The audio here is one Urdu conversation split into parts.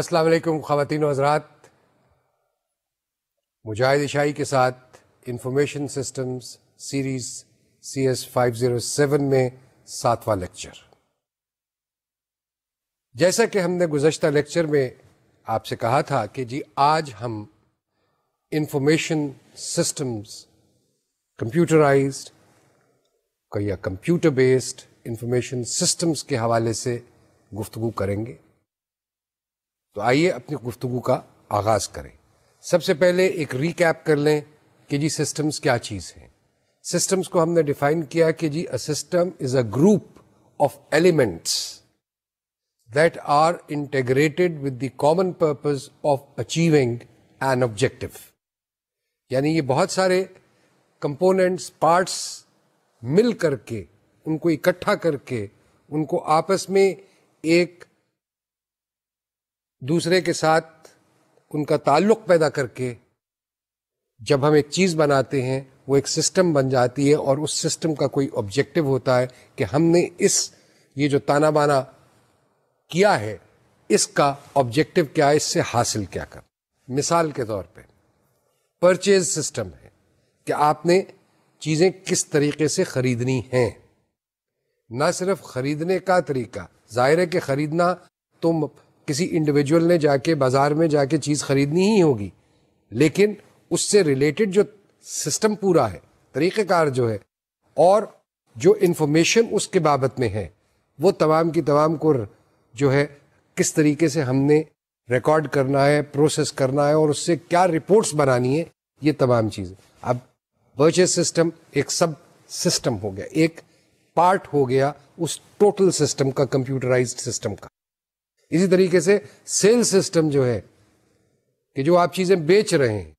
السلام علیکم خواتین و حضرات، مجاہد عشائی کے ساتھ انفارمیشن سسٹمز سیریز CS 507 میں 7واں لیکچر۔ جیسا کہ ہم نے گزشتہ لیکچر میں آپ سے کہا تھا کہ جی آج ہم انفارمیشن سسٹمز کمپیوٹرائزڈ یا کمپیوٹر بیسڈ انفارمیشن سسٹمز کے حوالے سے گفتگو کریں گے۔ تو آئیے اپنی گفتگو کا آغاز کریں۔ سب سے پہلے ایک ریکیپ کر لیں کہ جی سسٹمز کیا چیز ہیں۔ سسٹمز کو ہم نے ڈیفائن کیا کہ جی system is a group of elements that are integrated with the common purpose of achieving an objective, یعنی یہ بہت سارے کمپوننٹس پارٹس مل کر کے، ان کو اکٹھا کر کے، ان کو آپس میں ایک دوسرے کے ساتھ ان کا تعلق پیدا کر کے جب ہم ایک چیز بناتے ہیں وہ ایک سسٹم بن جاتی ہے، اور اس سسٹم کا کوئی آبجیکٹو ہوتا ہے کہ ہم نے یہ جو تانا بانا کیا ہے اس کا آبجیکٹو کیا ہے، اس سے حاصل کیا کر۔ مثال کے طور پہ پرچیز سسٹم ہے کہ آپ نے چیزیں کس طریقے سے خریدنی ہیں۔ نہ صرف خریدنے کا طریقہ، ظاہر ہے کہ خریدنا تو کسی انڈیویجول نے جا کے بازار میں جا کے چیز خریدنی ہی ہوگی، لیکن اس سے ریلیٹڈ جو سسٹم پورا ہے، طریقہ کار جو ہے، اور جو انفارمیشن اس کے بابت میں ہے، وہ تمام کی تمام کو جو ہے کس طریقے سے ہم نے ریکارڈ کرنا ہے، پروسیس کرنا ہے، اور اس سے کیا رپورٹس بنانی ہے، یہ تمام چیزیں۔ اب پرچیز سسٹم ایک سب سسٹم ہو گیا، ایک پارٹ ہو گیا اس ٹوٹل سسٹم کا، کمپیوٹرائزڈ سسٹم کا۔ اسی طریقے سے سیل سسٹم جو ہے کہ جو آپ چیزیں بیچ رہے ہیں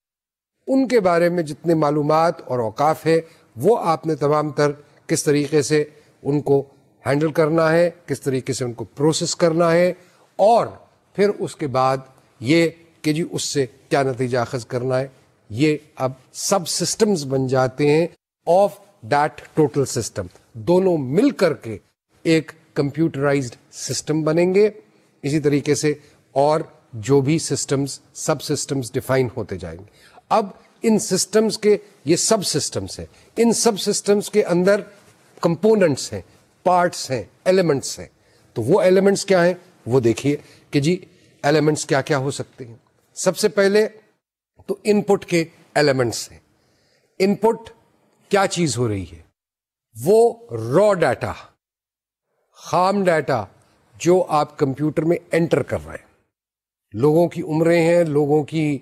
ان کے بارے میں جتنے معلومات اور اوقاف ہے وہ آپ نے تمام تر کس طریقے سے ان کو ہینڈل کرنا ہے، کس طریقے سے ان کو پروسیس کرنا ہے، اور پھر اس کے بعد یہ کہ جی اس سے کیا نتیجہ اخذ کرنا ہے، یہ اب سب سسٹمز بن جاتے ہیں آف دیٹ ٹوٹل سسٹم۔ دونوں مل کر کے ایک کمپیوٹرائزڈ سسٹم بنیں گے۔ اسی طریقے سے اور جو بھی سسٹمز سب سسٹمز ڈیفائن ہوتے جائیں گے۔ اب ان سسٹمز کے یہ سب سسٹمز ہیں، ان سب سسٹمز کے اندر کمپوننٹس ہیں، پارٹس ہیں، ایلیمنٹس ہیں۔ تو وہ ایلیمنٹس کیا ہیں وہ دیکھیے کہ جی ایلیمنٹس کیا کیا ہو سکتے ہیں۔ سب سے پہلے تو ان پٹ کے ایلیمنٹس ہیں۔ ان پٹ کیا چیز ہو رہی ہے؟ وہ را ڈیٹا، خام ڈیٹا جو آپ کمپیوٹر میں انٹر کر رہے ہیں۔ لوگوں کی عمریں ہیں، لوگوں کی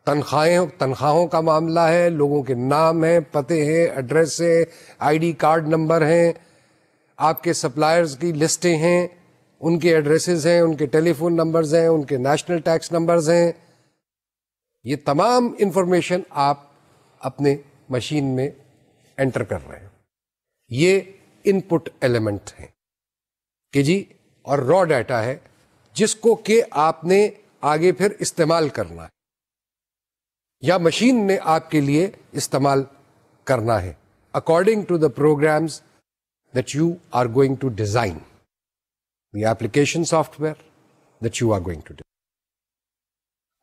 تنخواہوں کا معاملہ ہے، لوگوں کے نام ہیں، پتے ہیں، ایڈریس ہے، ID کارڈ نمبر ہیں، آپ کے سپلائرز کی لسٹیں ہیں، ان کے ایڈریسز ہیں، ان کے ٹیلی فون نمبرز ہیں، ان کے نیشنل ٹیکس نمبرز ہیں۔ یہ تمام انفارمیشن آپ اپنے مشین میں انٹر کر رہے ہیں۔ یہ ان پٹ ایلیمنٹ ہیں کہ جی، اور را ڈیٹا ہے جس کو کہ آپ نے آگے پھر استعمال کرنا ہے یا مشین نے آپ کے لیے استعمال کرنا ہے according to the programs that you are going to design, the application software that you are going to design.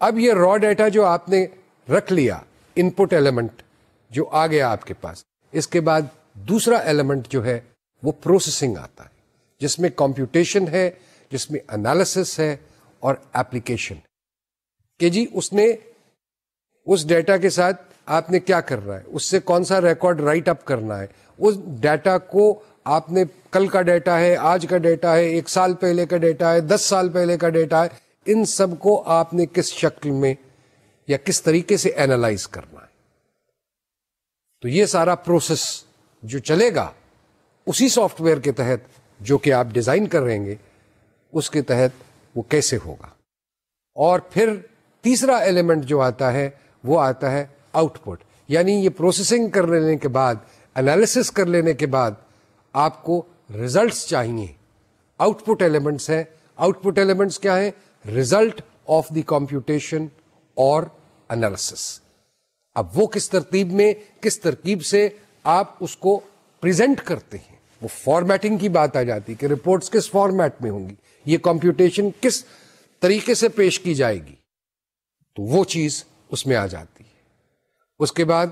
اب یہ را ڈیٹا جو آپ نے رکھ لیا، ان پٹ ایلیمنٹ جو آ گیا آپ کے پاس، اس کے بعد دوسرا ایلیمنٹ جو ہے وہ پروسیسنگ آتا ہے، جس میں کمپیوٹیشن ہے، جس میں انالیسس ہے اور ایپلیکیشن، کہ جی اس نے اس ڈیٹا کے ساتھ آپ نے کیا کرنا ہے، اس سے کون سا ریکارڈ رائٹ اپ کرنا ہے، اس ڈیٹا کو آپ نے کل کا ڈیٹا ہے، آج کا ڈیٹا ہے، 1 سال پہلے کا ڈیٹا ہے، 10 سال پہلے کا ڈیٹا ہے، ان سب کو آپ نے کس شکل میں یا کس طریقے سے اینالائز کرنا ہے۔ تو یہ سارا پروسیس جو چلے گا اسی سافٹ ویئر کے تحت جو کہ آپ ڈیزائن کر رہیں گے، اس کے تحت وہ کیسے ہوگا۔ اور پھر تیسرا ایلیمنٹ جو آتا ہے وہ آتا ہے آؤٹ پٹ، یعنی یہ پروسیسنگ کر لینے کے بعد، انالیسس کر لینے کے بعد آپ کو ریزلٹس چاہیے۔ آؤٹ پٹ ایلیمنٹس ہیں۔ آؤٹ پٹ ایلیمنٹس کیا ہیں؟ ریزلٹ آف دی کمپیوٹیشن اور انالیسس۔ اب وہ کس ترتیب میں، کس ترکیب سے آپ اس کو پریزنٹ کرتے ہیں، وہ فارمیٹنگ کی بات آ جاتی کہ رپورٹس کس فارمیٹ میں ہوں گی، یہ کمپیوٹیشن کس طریقے سے پیش کی جائے گی، تو وہ چیز اس میں آ جاتی ہے. اس کے بعد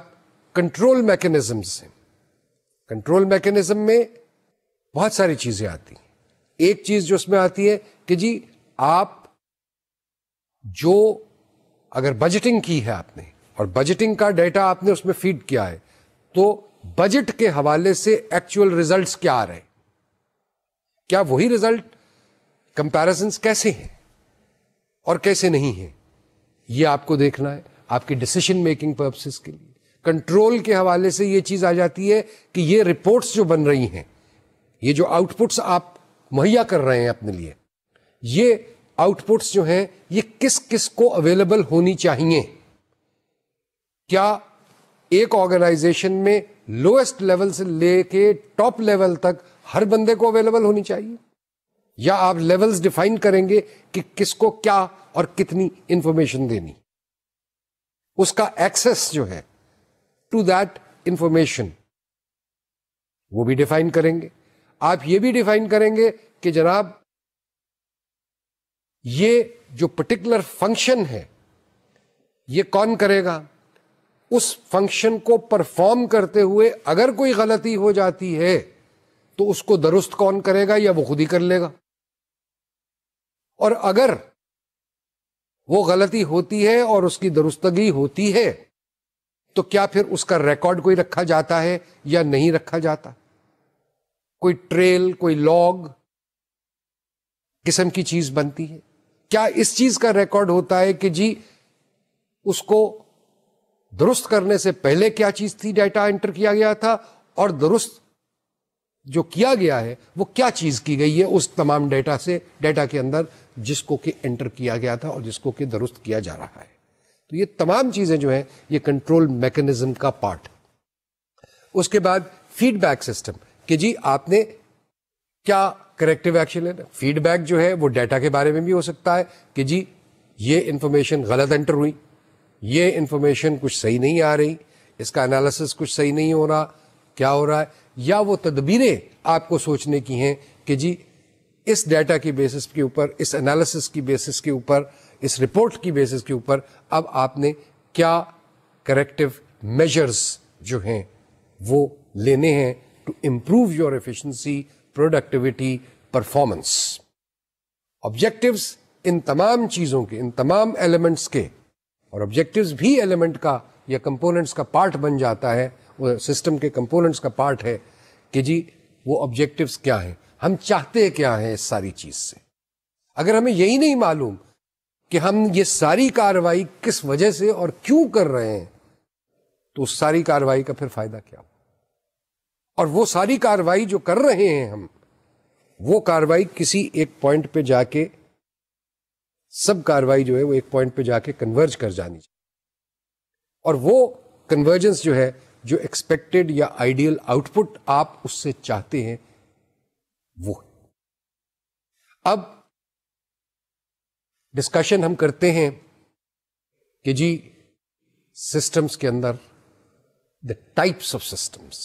کنٹرول میکینزمز ہیں. کنٹرول میکینزم میں بہت ساری چیزیں آتی ہیں. ایک چیز جو اس میں آتی ہے کہ جی آپ جو اگر بجٹنگ کی ہے آپ نے اور بجٹنگ کا ڈیٹا آپ نے اس میں فیڈ کیا ہے، تو بجٹ کے حوالے سے ایکچوئل ریزلٹس کیا آ رہے ہیں، کیا وہی ریزلٹ، کمپیرزنس کیسے ہیں اور کیسے نہیں ہیں، یہ آپ کو دیکھنا ہے آپ کی ڈیسیشن میکنگ پرپسز کے لیے. کنٹرول کے حوالے سے یہ چیز آ جاتی ہے کہ یہ رپورٹس جو بن رہی ہیں، یہ جو آؤٹ پٹس آپ مہیا کر رہے ہیں اپنے لیے، یہ آؤٹ پٹس جو ہیں یہ کس کس کو اویلیبل ہونی چاہیے. کیا ایک آرگنائزیشن میں لوئسٹ لیول سے لے کے ٹاپ لیول تک ہر بندے کو اویلیبل ہونی چاہیے، یا آپ لیولز ڈیفائن کریں گے کہ کس کو کیا اور کتنی انفارمیشن دینی، اس کا ایکسس جو ہے ٹو دیٹ انفارمیشن وہ بھی ڈیفائن کریں گے. آپ یہ بھی ڈیفائن کریں گے کہ جناب یہ جو پرٹیکولر فنکشن ہے یہ کون کرے گا، اس فنکشن کو پرفارم کرتے ہوئے اگر کوئی غلطی ہو جاتی ہے تو اس کو درست کون کرے گا، یا وہ خود ہی کر لے گا. اور اگر وہ غلطی ہوتی ہے اور اس کی درستگی ہوتی ہے تو کیا پھر اس کا ریکارڈ کوئی رکھا جاتا ہے یا نہیں رکھا جاتا، کوئی ٹریل، کوئی لاگ قسم کی چیز بنتی ہے. کیا اس چیز کا ریکارڈ ہوتا ہے کہ جی اس کو درست کرنے سے پہلے کیا چیز تھی، ڈیٹا انٹر کیا گیا تھا، اور درست جو کیا گیا ہے وہ کیا چیز کی گئی ہے اس تمام ڈیٹا سے، ڈیٹا کے اندر جس کو کہ انٹر کیا گیا تھا اور جس کو کہ درست کیا جا رہا ہے. تو یہ تمام چیزیں جو ہیں یہ کنٹرول میکینزم کا پارٹ. اس کے بعد فیڈ بیک سسٹم کہ جی آپ نے کیا کریکٹیو ایکشن لینا. فیڈ بیک جو ہے وہ ڈیٹا کے بارے میں بھی ہو سکتا ہے کہ جی یہ انفارمیشن غلط انٹر ہوئی، یہ انفارمیشن کچھ صحیح نہیں آ رہی، اس کا انالیسس کچھ صحیح نہیں ہو رہا، کیا ہو رہا ہے، یا وہ تدبیریں آپ کو سوچنے کی ہیں کہ جی اس ڈیٹا کی بیسس کے اوپر، اس انالیسس کی بیسس کے اوپر، اس رپورٹ کی بیسس کے اوپر اب آپ نے کیا کریکٹیو میجرز جو ہیں وہ لینے ہیں to improve your efficiency, productivity, performance. Objectives ان تمام چیزوں کے، ان تمام ایلیمنٹس کے، اور آبجیکٹیوز بھی ایلیمنٹ کا یا کمپوننٹس کا پارٹ بن جاتا ہے، وہ سسٹم کے کمپوننٹس کا پارٹ ہے کہ جی وہ آبجیکٹیوز کیا ہیں، ہم چاہتے کیا ہیں اس ساری چیز سے. اگر ہمیں یہی نہیں معلوم کہ ہم یہ ساری کارروائی کس وجہ سے اور کیوں کر رہے ہیں، تو اس ساری کارروائی کا پھر فائدہ کیا ہو. اور وہ ساری کارروائی جو کر رہے ہیں ہم، وہ کارروائی کسی ایک پوائنٹ پہ جا کے، سب کارروائی جو ہے وہ ایک پوائنٹ پہ جا کے کنورج کر جانی چاہیے. اور وہ کنورجنس جو ہے، جو ایکسپیکٹڈ یا آئیڈیل آؤٹ پٹ آپ اس سے چاہتے ہیں، وہ ہے. اب ڈسکشن ہم کرتے ہیں کہ جی سسٹمز کے اندر the types of systems.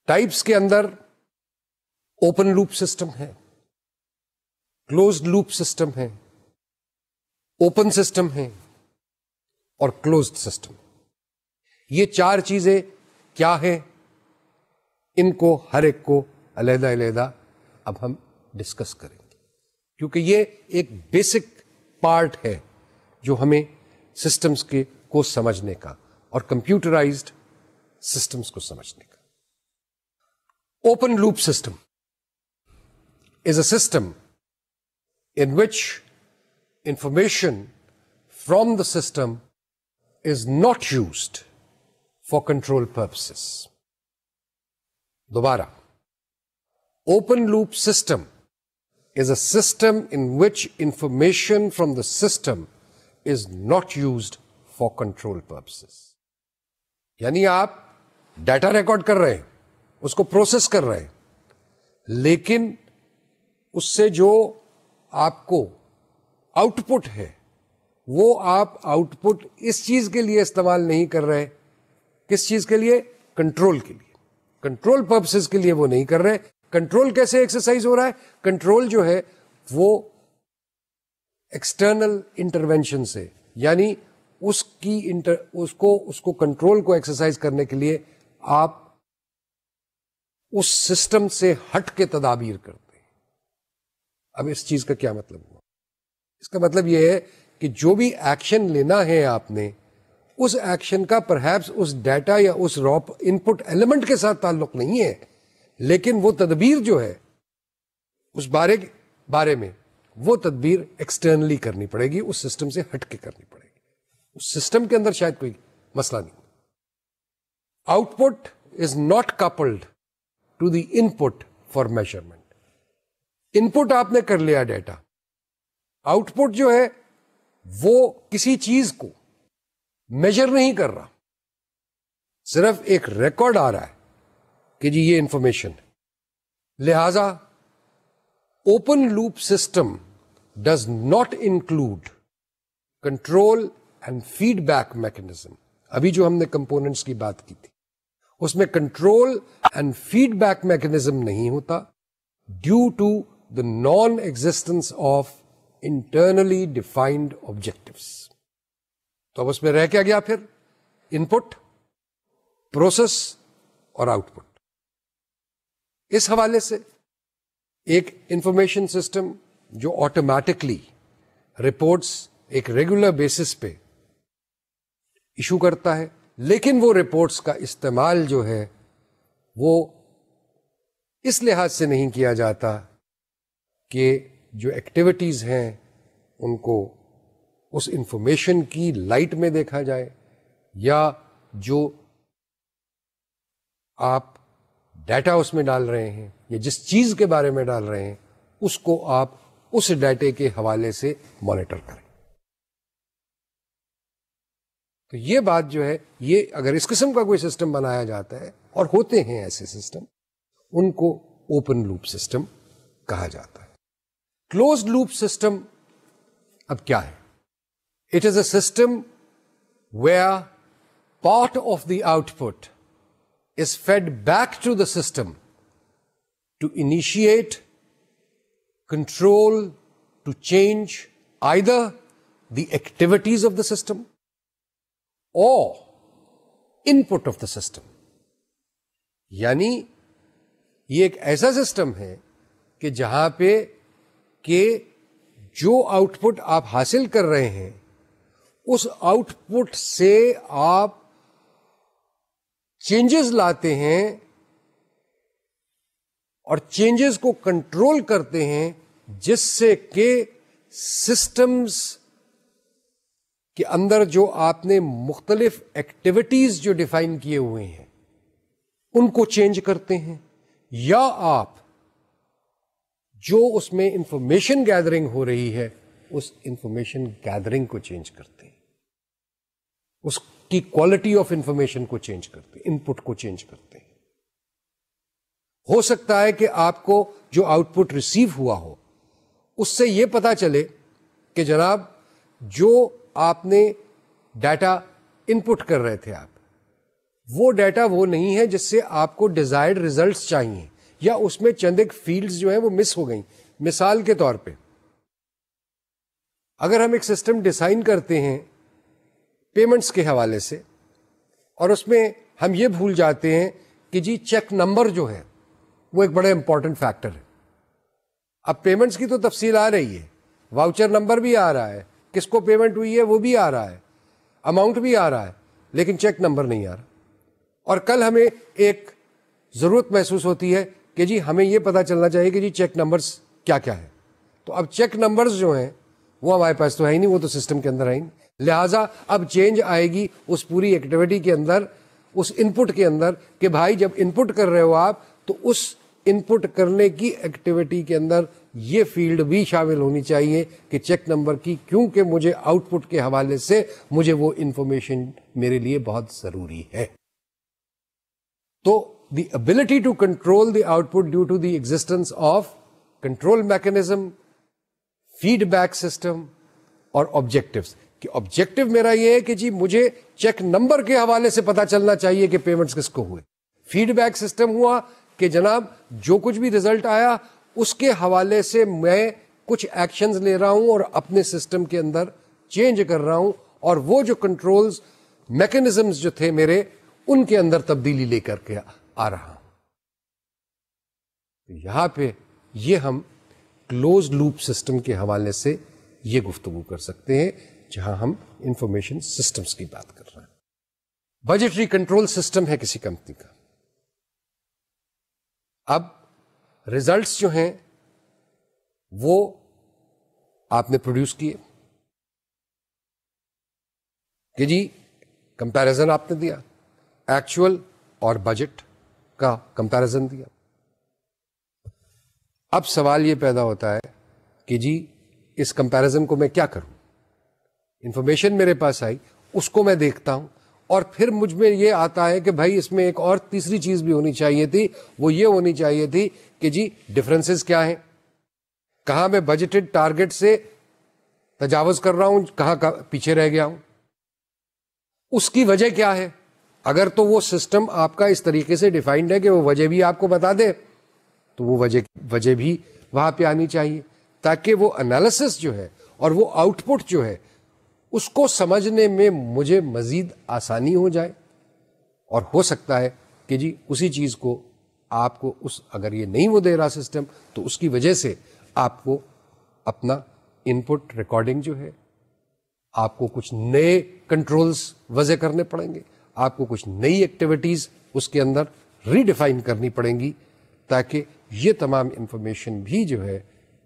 Types کے اندر اوپن لوپ سسٹم ہے، کلوزڈ لوپ سسٹم ہے، اوپن سسٹم ہے اور کلوزڈ سسٹم. یہ چار چیزیں کیا ہیں، ان کو ہر ایک کو علیحدہ علیحدہ اب ہم ڈسکس کریں گے، کیونکہ یہ ایک بیسک پارٹ ہے جو ہمیں سسٹمز کے کو سمجھنے کا اور کمپیوٹرائزڈ سسٹمز کو سمجھنے کا. Open loop system is a system in which information from the system is not used for control purposes. دوبارہ، open loop system is a system in which information from the system is not used for control purposes. یعنی آپ ڈیٹا ریکارڈ کر رہے ہیں، اس کو پروسیس کر رہے ہیں، لیکن اس سے جو آپ کو آؤٹ پٹ ہے وہ آپ آؤٹ پٹ اس چیز کے لیے استعمال نہیں کر رہے. کس چیز کے لیے؟ کنٹرول کے لیے، کنٹرول پرپسز کے لیے وہ نہیں کر رہے. کنٹرول کیسے ایکسرسائز ہو رہا ہے؟ کنٹرول جو ہے وہ ایکسٹرنل انٹرونشن سے، یعنی اس کو کنٹرول کو ایکسرسائز کرنے کے لیے آپ اس سسٹم سے ہٹ کے تدابیر کرتے ہیں. اب اس چیز کا کیا مطلب ہوا؟ اس کا مطلب یہ ہے کہ جو بھی ایکشن لینا ہے آپ نے، اس ایکشن کا پرہیپس اس ڈیٹا یا اس را ان پٹ ایلیمنٹ کے ساتھ تعلق نہیں ہے، لیکن وہ تدبیر جو ہے اس بارے میں وہ تدبیر ایکسٹرنلی کرنی پڑے گی، اس سسٹم سے ہٹ کے کرنی پڑے گی. اس سسٹم کے اندر شاید کوئی مسئلہ نہیں. Output is not coupled to the input for measurement. Input آپ نے کر لیا ڈیٹا، آؤٹ پٹ جو ہے وہ کسی چیز کو میجر نہیں کر رہا، صرف ایک ریکارڈ آ رہا ہے کہ جی یہ انفارمیشن ہے. لہذا open loop system does not include control and feedback mechanism. ابھی جو ہم نے کمپوننٹس کی بات کی تھی اس میں control and feedback mechanism نہیں ہوتا due to the non existence of internally defined objectives. تو اب اس میں رہ کیا گیا پھر؟ ان پٹ، پروسیس اور آؤٹ پٹ. اس حوالے سے ایک انفارمیشن سسٹم جو آٹومیٹکلی رپورٹس ایک ریگولر بیسس پہ ایشو کرتا ہے، لیکن وہ رپورٹس کا استعمال جو ہے وہ اس لحاظ سے نہیں کیا جاتا کہ جو ایکٹیویٹیز ہیں ان کو اس انفارمیشن کی لائٹ میں دیکھا جائے، یا جو آپ ڈیٹا اس میں ڈال رہے ہیں یا جس چیز کے بارے میں ڈال رہے ہیں اس کو آپ اس ڈیٹے کے حوالے سے مانیٹر کریں. تو یہ بات جو ہے، یہ اگر اس قسم کا کوئی سسٹم بنایا جاتا ہے، اور ہوتے ہیں ایسے سسٹم، ان کو اوپن لوپ سسٹم کہا جاتا ہے. کلوزڈ لوپ سسٹم اب کیا ہے؟ It is a system where part of the out put is fed back to the system to initiate, control, to change either the activities of the system or input of the system. یعنی یہ ایک ایسا سسٹم ہے کہ جہاں پہ کہ جو آؤٹ پٹ آپ حاصل کر رہے ہیں اس آؤٹ پٹ سے آپ چینجز لاتے ہیں اور چینجز کو کنٹرول کرتے ہیں، جس سے کہ سسٹمز کے اندر جو آپ نے مختلف ایکٹیویٹیز جو ڈیفائن کیے ہوئے ہیں ان کو چینج کرتے ہیں، یا آپ جو اس میں انفارمیشن گیدرنگ ہو رہی ہے اس انفارمیشن گیدرنگ کو چینج کرتے ہیں، اس کی کوالٹی آف انفارمیشن کو چینج کرتے ہیں، ان پٹ کو چینج کرتے ہیں. ہو سکتا ہے کہ آپ کو جو آؤٹ پٹ ریسیو ہوا ہو اس سے یہ پتا چلے کہ جناب جو آپ نے ڈیٹا ان پٹ کر رہے تھے آپ، وہ ڈیٹا وہ نہیں ہے جس سے آپ کو ڈیزائرڈ ریزلٹس چاہیے، یا اس میں چند ایک فیلڈز جو ہیں وہ مس ہو گئیں. مثال کے طور پہ اگر ہم ایک سسٹم ڈیزائن کرتے ہیں پیمنٹس کے حوالے سے، اور اس میں ہم یہ بھول جاتے ہیں کہ جی چیک نمبر جو ہے وہ ایک بڑا امپورٹنٹ فیکٹر ہے. اب پیمنٹس کی تو تفصیل آ رہی ہے، واؤچر نمبر بھی آ رہا ہے، کس کو پیمنٹ ہوئی ہے وہ بھی آ رہا ہے، اماؤنٹ بھی آ رہا ہے، لیکن چیک نمبر نہیں آ رہا. اور کل ہمیں ایک ضرورت محسوس ہوتی ہے کہ جی ہمیں یہ پتا چلنا چاہیے کہ جی چیک نمبرز کیا کیا ہے. تو اب چیک نمبرز جو ہیں وہ ہمارے پاس تو ہے ہی نہیں، وہ تو سسٹم کے اندر ہے ہی نہیں. لہٰذا اب چینج آئے گی اس پوری ایکٹیویٹی کے اندر، اس ان پٹ کے اندر، کہ بھائی جب ان پٹ کر رہے ہو آپ تو اس ان پٹ کرنے کی ایکٹیویٹی کے اندر یہ فیلڈ بھی شامل ہونی چاہیے کہ چیک نمبر کی، کیونکہ مجھے آؤٹ پٹ کے حوالے سے مجھے وہ انفارمیشن میرے لیے بہت ضروری ہے. تو the ability to control the output due to the existence of control mechanism, feedback system اور آبجیکٹوز. کہ آبجیکٹو میرا یہ ہے کہ جی مجھے چیک نمبر کے حوالے سے پتا چلنا چاہیے کہ پیمنٹس کس کو ہوئے. فیڈ بیک سسٹم ہوا کہ جناب جو کچھ بھی ریزلٹ آیا اس کے حوالے سے میں کچھ ایکشنز لے رہا ہوں اور اپنے سسٹم کے اندر چینج کر رہا ہوں, اور وہ جو کنٹرولز میکنزمز جو تھے میرے, ان کے اندر تبدیلی لے کر کے آ رہا ہوں. یہاں پہ یہ ہم کلوز لوپ سسٹم کے حوالے سے یہ گفتگو کر سکتے ہیں, جہاں ہم انفارمیشن سسٹمز کی بات کر رہے ہیں. بجٹری کنٹرول سسٹم ہے کسی کمپنی کا. اب ریزلٹس جو ہیں وہ آپ نے پروڈیوس کیے کہ جی کمپیرزن آپ نے دیا, ایکچوئل اور بجٹ کا کمپیرزن دیا. اب سوال یہ پیدا ہوتا ہے کہ جی اس کمپیرزن کو میں کیا کروں؟ انفارمیشن میرے پاس آئی, اس کو میں دیکھتا ہوں, اور پھر مجھ میں یہ آتا ہے کہ بھائی اس میں ایک اور تیسری چیز بھی ہونی چاہیے تھی, وہ یہ ہونی چاہیے تھی کہ جی ڈفرینسز کیا ہیں, کہاں میں بجٹڈ ٹارگٹ سے تجاوز کر رہا ہوں, کہاں پیچھے رہ گیا ہوں, اس کی وجہ کیا ہے. اگر تو وہ سسٹم آپ کا اس طریقے سے ڈیفائنڈ ہے کہ وہ وجہ بھی آپ کو بتا دے, تو وہ وجہ بھی وہاں پہ آنی چاہیے, تاکہ وہ انالیسس جو ہے اور وہ آؤٹ پٹ جو ہے اس کو سمجھنے میں مجھے مزید آسانی ہو جائے. اور ہو سکتا ہے کہ جی اسی چیز کو آپ کو اگر یہ نہیں وہ دے رہا سسٹم, تو اس کی وجہ سے آپ کو اپنا ان پٹ ریکارڈنگ جو ہے, آپ کو کچھ نئے کنٹرولز وضع کرنے پڑیں گے, آپ کو کچھ نئی ایکٹیویٹیز اس کے اندر ری ڈیفائن کرنی پڑیں گی, تاکہ یہ تمام انفارمیشن بھی جو ہے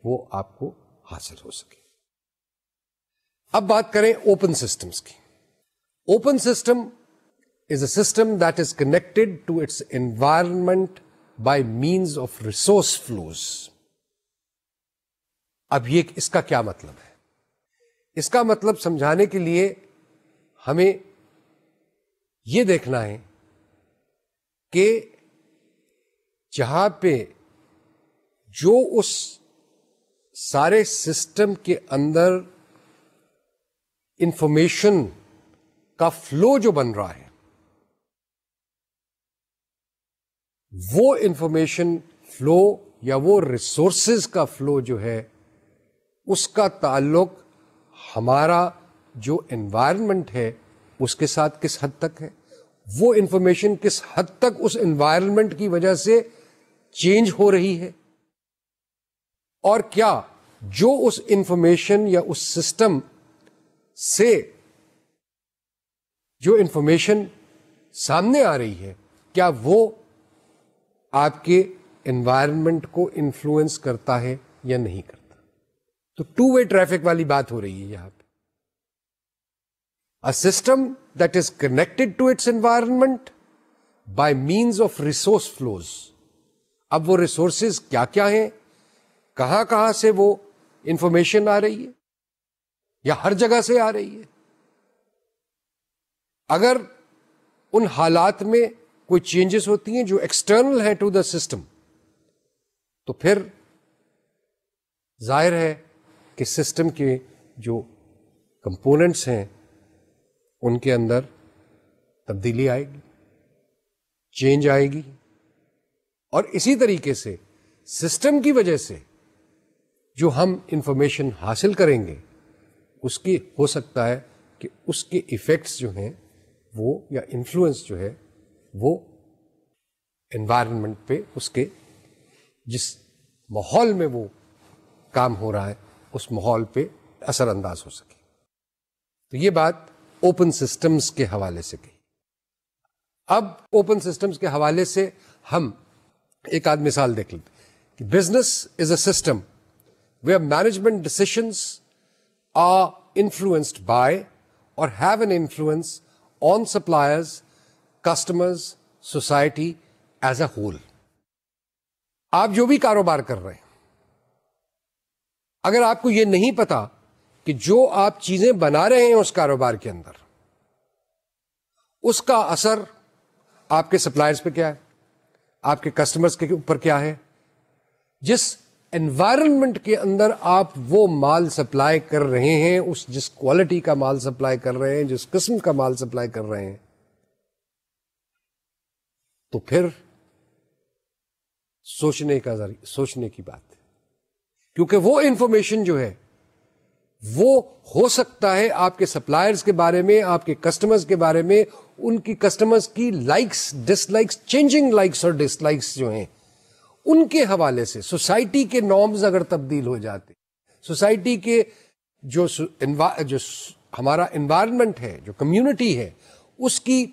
وہ آپ کو حاصل ہو سکے. اب بات کریں اوپن سسٹمز کی. Open system is a system that is connected to its environment by means of resource flows. اب یہ اس کا کیا مطلب ہے؟ اس کا مطلب سمجھانے کے لیے ہمیں یہ دیکھنا ہے کہ جہاں پہ جو اس سارے سسٹم کے اندر انفارمیشن کا فلو جو بن رہا ہے, وہ انفارمیشن فلو یا وہ ریسورسز کا فلو جو ہے, اس کا تعلق ہمارا جو انوائرمنٹ ہے اس کے ساتھ کس حد تک ہے, وہ انفارمیشن کس حد تک اس انوائرمنٹ کی وجہ سے چینج ہو رہی ہے, اور کیا جو اس انفارمیشن یا اس سسٹم سے جو انفارمیشن سامنے آ رہی ہے, کیا وہ آپ کے انوائرمنٹ کو انفلوئنس کرتا ہے یا نہیں کرتا. تو ٹو وے ٹریفک والی بات ہو رہی ہے یہاں پہ. A system that is connected to its environment by means of resource flows. اب وہ ریسورسز کیا کیا ہیں, کہاں کہاں سے وہ انفارمیشن آ رہی ہے, یا ہر جگہ سے آ رہی ہے. اگر ان حالات میں کوئی چینجز ہوتی ہیں جو ایکسٹرنل ہیں ٹو دا سسٹم, تو پھر ظاہر ہے کہ سسٹم کے جو کمپوننٹس ہیں ان کے اندر تبدیلی آئے گی, چینج آئے گی, اور اسی طریقے سے سسٹم کی وجہ سے جو ہم انفارمیشن حاصل کریں گے اس کی ہو سکتا ہے کہ اس کے ایفیکٹس جو ہیں وہ یا انفلوئنس جو ہے وہ انوائرمنٹ پہ, اس کے جس ماحول میں وہ کام ہو رہا ہے اس ماحول پہ اثر انداز ہو سکے. تو یہ بات اوپن سسٹمز کے حوالے سے کہی. اب اوپن سسٹمز کے حوالے سے ہم ایک آدھ مثال دیکھ لیتے کہ business is a system where management decisions are influenced by اور have an influence on suppliers, customers, society as a whole. آپ جو بھی کاروبار کر رہے ہیں, اگر آپ کو یہ نہیں پتا کہ جو آپ چیزیں بنا رہے ہیں اس کاروبار کے اندر, اس کا اثر آپ کے سپلائرز پہ کیا ہے, آپ کے کسٹمرز کے اوپر کیا ہے, جس انوائرمنٹ کے اندر آپ وہ مال سپلائی کر رہے ہیں, اس جس کوالٹی کا مال سپلائی کر رہے ہیں, جس قسم کا مال سپلائی کر رہے ہیں, تو پھر سوچنے کی بات ہے. کیونکہ وہ انفارمیشن جو ہے وہ ہو سکتا ہے آپ کے سپلائرز کے بارے میں, آپ کے کسٹمرز کے بارے میں, ان کی کسٹمرز کی لائکس ڈس لائکس, چینجنگ لائکس اور ڈس لائکس جو ہیں ان کے حوالے سے. سوسائٹی کے نارمز اگر تبدیل ہو جاتے, سوسائٹی کے جو ہمارا انوائرمنٹ ہے, جو کمیونٹی ہے, اس کی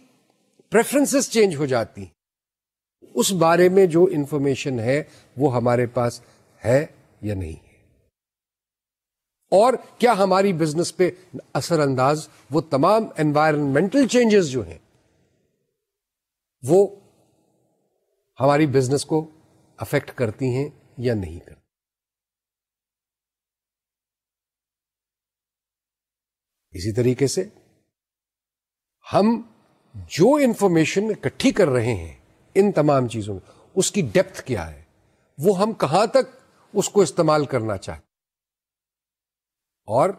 پریفرنسز چینج ہو جاتی, اس بارے میں جو انفارمیشن ہے وہ ہمارے پاس ہے یا نہیں ہے, اور کیا ہماری بزنس پہ اثر انداز وہ تمام انوائرمنٹل چینجز جو ہیں وہ ہماری بزنس کو افیکٹ کرتی ہیں یا نہیں کرتی. اسی طریقے سے ہم جو انفارمیشن اکٹھی کر رہے ہیں ان تمام چیزوں میں, اس کی ڈیپتھ کیا ہے, وہ ہم کہاں تک اس کو استعمال کرنا چاہتے, اور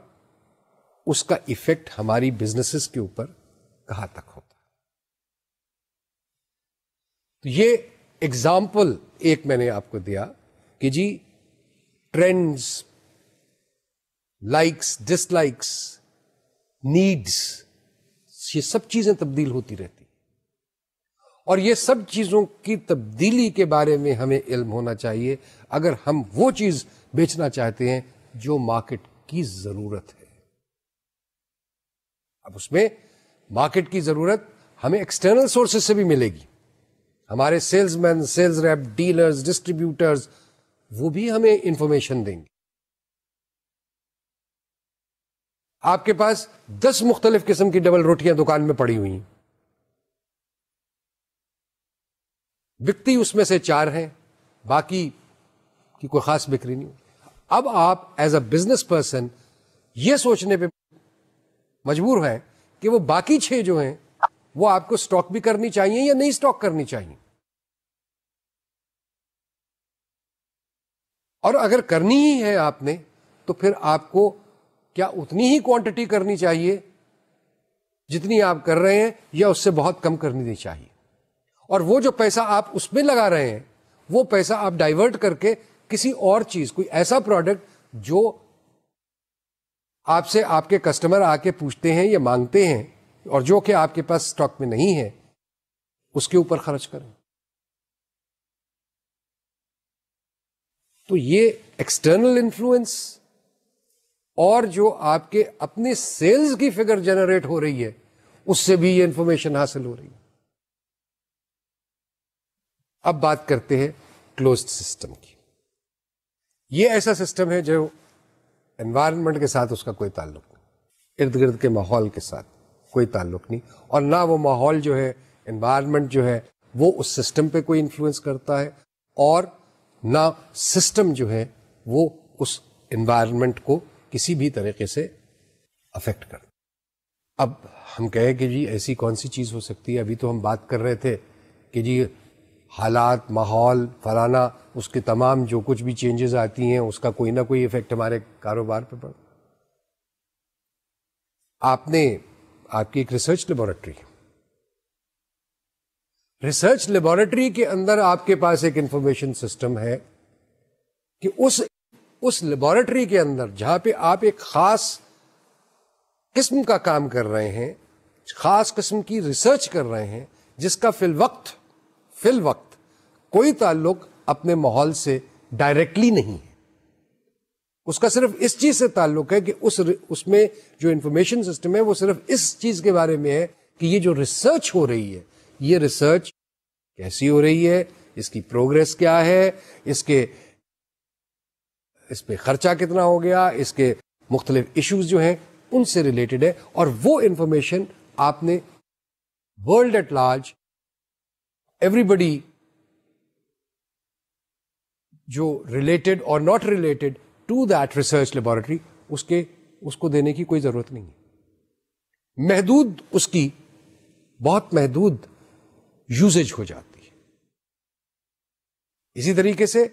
اس کا ایفیکٹ ہماری بزنسز کے اوپر کہاں تک ہوتا ہے. تو یہ ایگزامپل ایک میں نے آپ کو دیا کہ جی ٹرینڈز, لائکس, ڈس لائکس, نیڈس, یہ سب چیزیں تبدیل ہوتی رہتی, اور یہ سب چیزوں کی تبدیلی کے بارے میں ہمیں علم ہونا چاہیے اگر ہم وہ چیز بیچنا چاہتے ہیں جو مارکیٹ کی ضرورت ہے. اب اس میں مارکیٹ کی ضرورت ہمیں ایکسٹرنل سورسز سے بھی ملے گی. ہمارے sales man, sales rape, dealers, distributors, وہ بھی ہمیں انفارمیشن دیں گے. آپ کے پاس 10 مختلف قسم کی ڈبل روٹیاں دکان میں پڑی ہوئی ہیں, بکتی اس میں سے 4 ہیں, باقی کی کوئی خاص بکری نہیں. اب آپ ایز اے بزنس پرسن یہ سوچنے پہ مجبور ہیں کہ وہ باقی 6 جو ہیں وہ آپ کو سٹاک بھی کرنی چاہیے یا نہیں سٹاک کرنی چاہیے, اور اگر کرنی ہی ہے آپ نے تو پھر آپ کو کیا اتنی ہی کوانٹٹی کرنی چاہیے جتنی آپ کر رہے ہیں, یا اس سے بہت کم کرنی چاہیے, اور وہ جو پیسہ آپ اس میں لگا رہے ہیں وہ پیسہ آپ ڈائیورٹ کر کے کسی اور چیز, کوئی ایسا پروڈکٹ جو آپ سے آپ کے کسٹمر آ کے پوچھتے ہیں یا مانگتے ہیں اور جو کہ آپ کے پاس اسٹاک میں نہیں ہے, اس کے اوپر خرچ کریں. تو یہ ایکسٹرنل انفلوئنس اور جو آپ کے اپنے سیلز کی فگر جنریٹ ہو رہی ہے اس سے بھی یہ انفارمیشن حاصل ہو رہی ہے. اب بات کرتے ہیں کلوزڈ سسٹم کی. یہ ایسا سسٹم ہے جو انوائرمنٹ کے ساتھ اس کا کوئی تعلق نہیں, ارد گرد کے ماحول کے ساتھ کوئی تعلق نہیں, اور نہ وہ ماحول جو ہے, انوائرمنٹ جو ہے وہ اس سسٹم پہ کوئی انفلوئنس کرتا ہے, اور نہ سسٹم جو ہے وہ اس انوائرمنٹ کو کسی بھی طریقے سے افیکٹ کرتا. اب ہم کہیں کہ جی ایسی کون سی چیز ہو سکتی ہے, ابھی تو ہم بات کر رہے تھے کہ جی حالات, ماحول, فلانا, اس کے تمام جو کچھ بھی چینجز آتی ہیں اس کا کوئی نہ کوئی ایفیکٹ ہمارے کاروبار پہ پڑتا. آپ کی ایک ریسرچ لیبارٹری کے اندر آپ کے پاس ایک انفارمیشن سسٹم ہے کہ اس لیبارٹری کے اندر جہاں پہ آپ ایک خاص قسم کا کام کر رہے ہیں, خاص قسم کی ریسرچ کر رہے ہیں, جس کا فی الوقت کوئی تعلق اپنے ماحول سے ڈائریکٹلی نہیں ہے, اس کا صرف اس چیز سے تعلق ہے کہ اس میں جو انفارمیشن سسٹم ہے وہ صرف اس چیز کے بارے میں ہے کہ یہ جو ریسرچ ہو رہی ہے, یہ ریسرچ کیسی ہو رہی ہے, اس کی پروگریس کیا ہے, اس پہ خرچہ کتنا ہو گیا, اس کے مختلف ایشوز جو ہیں ان سے ریلیٹڈ ہے. اور وہ انفارمیشن آپ نے world at large, everybody جو ریلیٹڈ اور not related to that research laboratory, اس کو دینے کی کوئی ضرورت نہیں ہے. محدود, اس کی بہت محدود یوزیج ہو جاتی ہے. اسی طریقے سے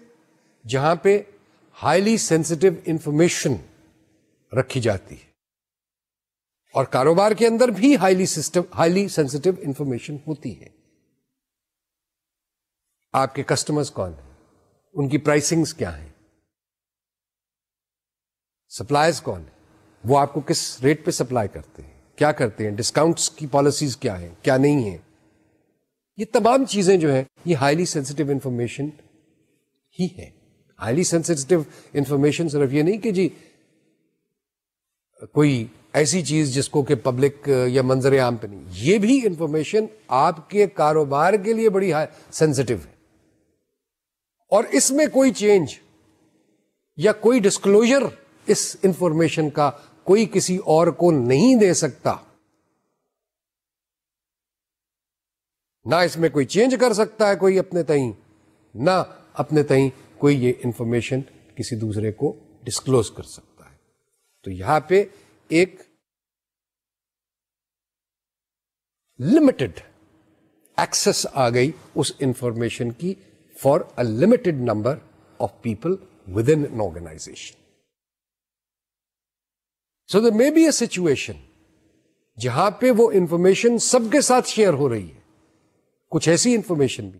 جہاں پہ ہائیلی سینسٹیو انفارمیشن رکھی جاتی ہے, اور کاروبار کے اندر بھی ہائیلی سینسٹیو انفارمیشن ہوتی ہے. آپ کے کسٹمرز کون ہیں, ان کی پرائسنگز کیا ہیں, سپلائرز کون ہیں، وہ آپ کو کس ریٹ پہ سپلائی کرتے ہیں، کیا کرتے ہیں، ڈسکاؤنٹس کی پالیسیز کیا ہیں، کیا نہیں ہیں. یہ تمام چیزیں جو ہیں یہ ہائیلی سینسٹیو انفارمیشن ہی ہے. ہائیلی سینسٹیو انفارمیشن صرف یہ نہیں کہ جی کوئی ایسی چیز جس کو کہ پبلک یا منظر عام پہ نہیں، یہ بھی انفارمیشن آپ کے کاروبار کے لیے بڑی سینسٹیو ہے، اور اس میں کوئی چینج یا کوئی ڈسکلوجر اس انفارمیشن کا کوئی کسی اور کو نہیں دے سکتا. نہ اس میں کوئی چینج کر سکتا ہے کوئی اپنے تئیں، نہ اپنے تئیں کوئی یہ انفارمیشن کسی دوسرے کو ڈسکلوز کر سکتا ہے. تو یہاں پہ ایک لمیٹڈ ایکسس آ گئی اس انفارمیشن کی for a limited number of people within an organization. So there may be a situation جہاں پہ وہ انفارمیشن سب کے ساتھ شیئر ہو رہی ہے، کچھ ایسی انفارمیشن بھی،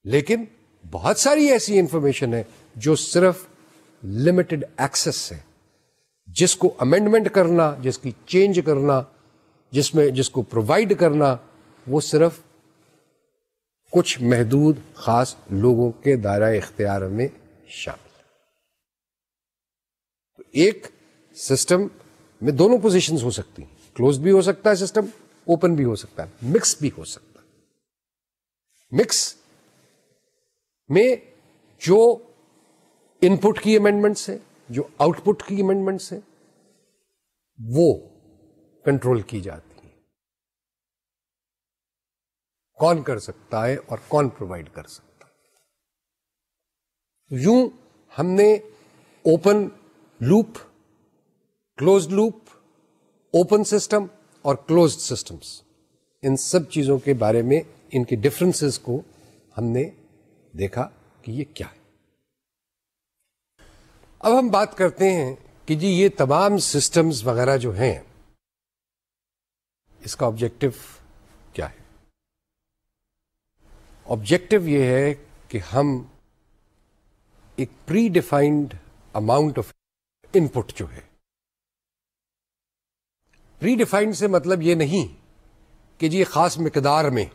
لیکن بہت ساری ایسی انفارمیشن ہے جو صرف لمیٹڈ ایکسس ہے، جس کو امینڈمنٹ کرنا، جس کی چینج کرنا، جس کو پرووائڈ کرنا، وہ صرف کچھ محدود خاص لوگوں کے دائرہ اختیار میں شامل ہے. تو ایک سسٹم میں دونوں پوزیشنز ہو سکتی ہیں، کلوز بھی ہو سکتا ہے سسٹم، اوپن بھی ہو سکتا ہے، مکس بھی ہو سکتا ہے. مکس میں جو ان پٹ کی امینڈمنٹس ہیں، جو آؤٹ پٹ کی امینڈمنٹس ہیں، وہ کنٹرول کی جاتی ہیں. کون کر سکتا ہے اور کون پرووائڈ کر سکتا ہے. یوں ہم نے open loop, closed loop, open system اور کلوزڈ سسٹمز، ان سب چیزوں کے بارے میں ان کے ڈفرنسز کو ہم نے دیکھا کہ یہ کیا ہے. اب ہم بات کرتے ہیں کہ جی یہ تمام سسٹمز وغیرہ جو ہیں اس کا آبجیکٹو کیا ہے. آبجیکٹو یہ ہے کہ ہم ایک پری ڈیفائنڈ اماؤنٹ آف ان پٹ جو ہے، پری ڈیفائنڈ سے مطلب یہ نہیں کہ جی خاص مقدار میں،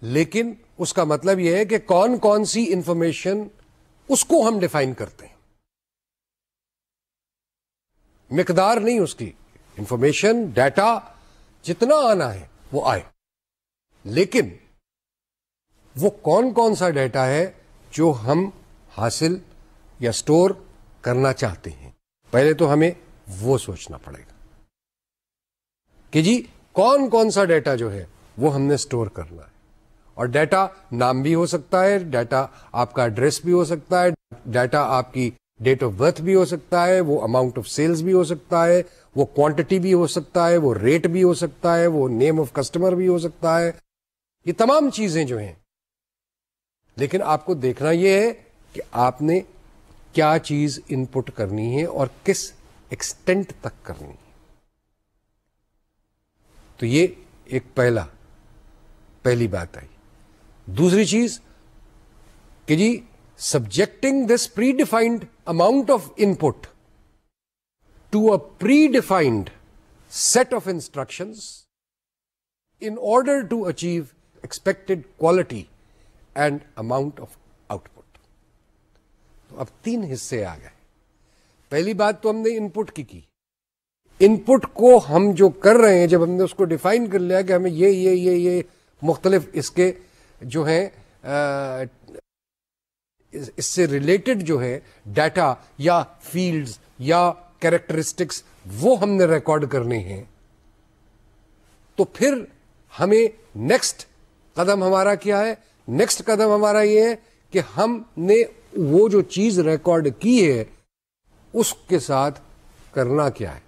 لیکن اس کا مطلب یہ ہے کہ کون کون سی انفارمیشن اس کو ہم ڈیفائن کرتے ہیں. مقدار نہیں، اس کی انفارمیشن، ڈیٹا جتنا آنا ہے وہ آئے، لیکن وہ کون کون سا ڈیٹا ہے جو ہم حاصل یا سٹور کرنا چاہتے ہیں. پہلے تو ہمیں وہ سوچنا پڑے گا کہ جی کون کون سا ڈیٹا جو ہے وہ ہم نے سٹور کرنا ہے. اور ڈیٹا نام بھی ہو سکتا ہے، ڈیٹا آپ کا ایڈریس بھی ہو سکتا ہے، ڈیٹا آپ کی ڈیٹ آف برتھ بھی ہو سکتا ہے، وہ اماؤنٹ آف سیلز بھی ہو سکتا ہے، وہ کوانٹٹی بھی ہو سکتا ہے، وہ ریٹ بھی ہو سکتا ہے، وہ نیم آف کسٹمر بھی ہو سکتا ہے. یہ تمام چیزیں جو ہیں، لیکن آپ کو دیکھنا یہ ہے کہ آپ نے کیا چیز ان پٹ کرنی ہے اور کس ایکسٹینٹ تک کرنی ہے. تو یہ ایک پہلی بات آئی. دوسری چیز کہ جی subjecting this predefined amount of input to a predefined set of instructions in order to achieve expected quality and amount of output. تو اب 3 حصے آ گئے. پہلی بات تو ہم نے ان پٹ کی. ان پٹ کو ہم جو کر رہے ہیں، جب ہم نے اس کو ڈیفائن کر لیا کہ ہمیں یہ مختلف اس کے جو ہیں اس سے ریلیٹڈ جو ہے ڈیٹا یا فیلڈز یا کیریکٹرسٹکس وہ ہم نے ریکارڈ کرنے ہیں، تو پھر ہمیں نیکسٹ قدم ہمارا کیا ہے؟ نیکسٹ قدم ہمارا یہ ہے کہ ہم نے وہ جو چیز ریکارڈ کی ہے اس کے ساتھ کرنا کیا ہے،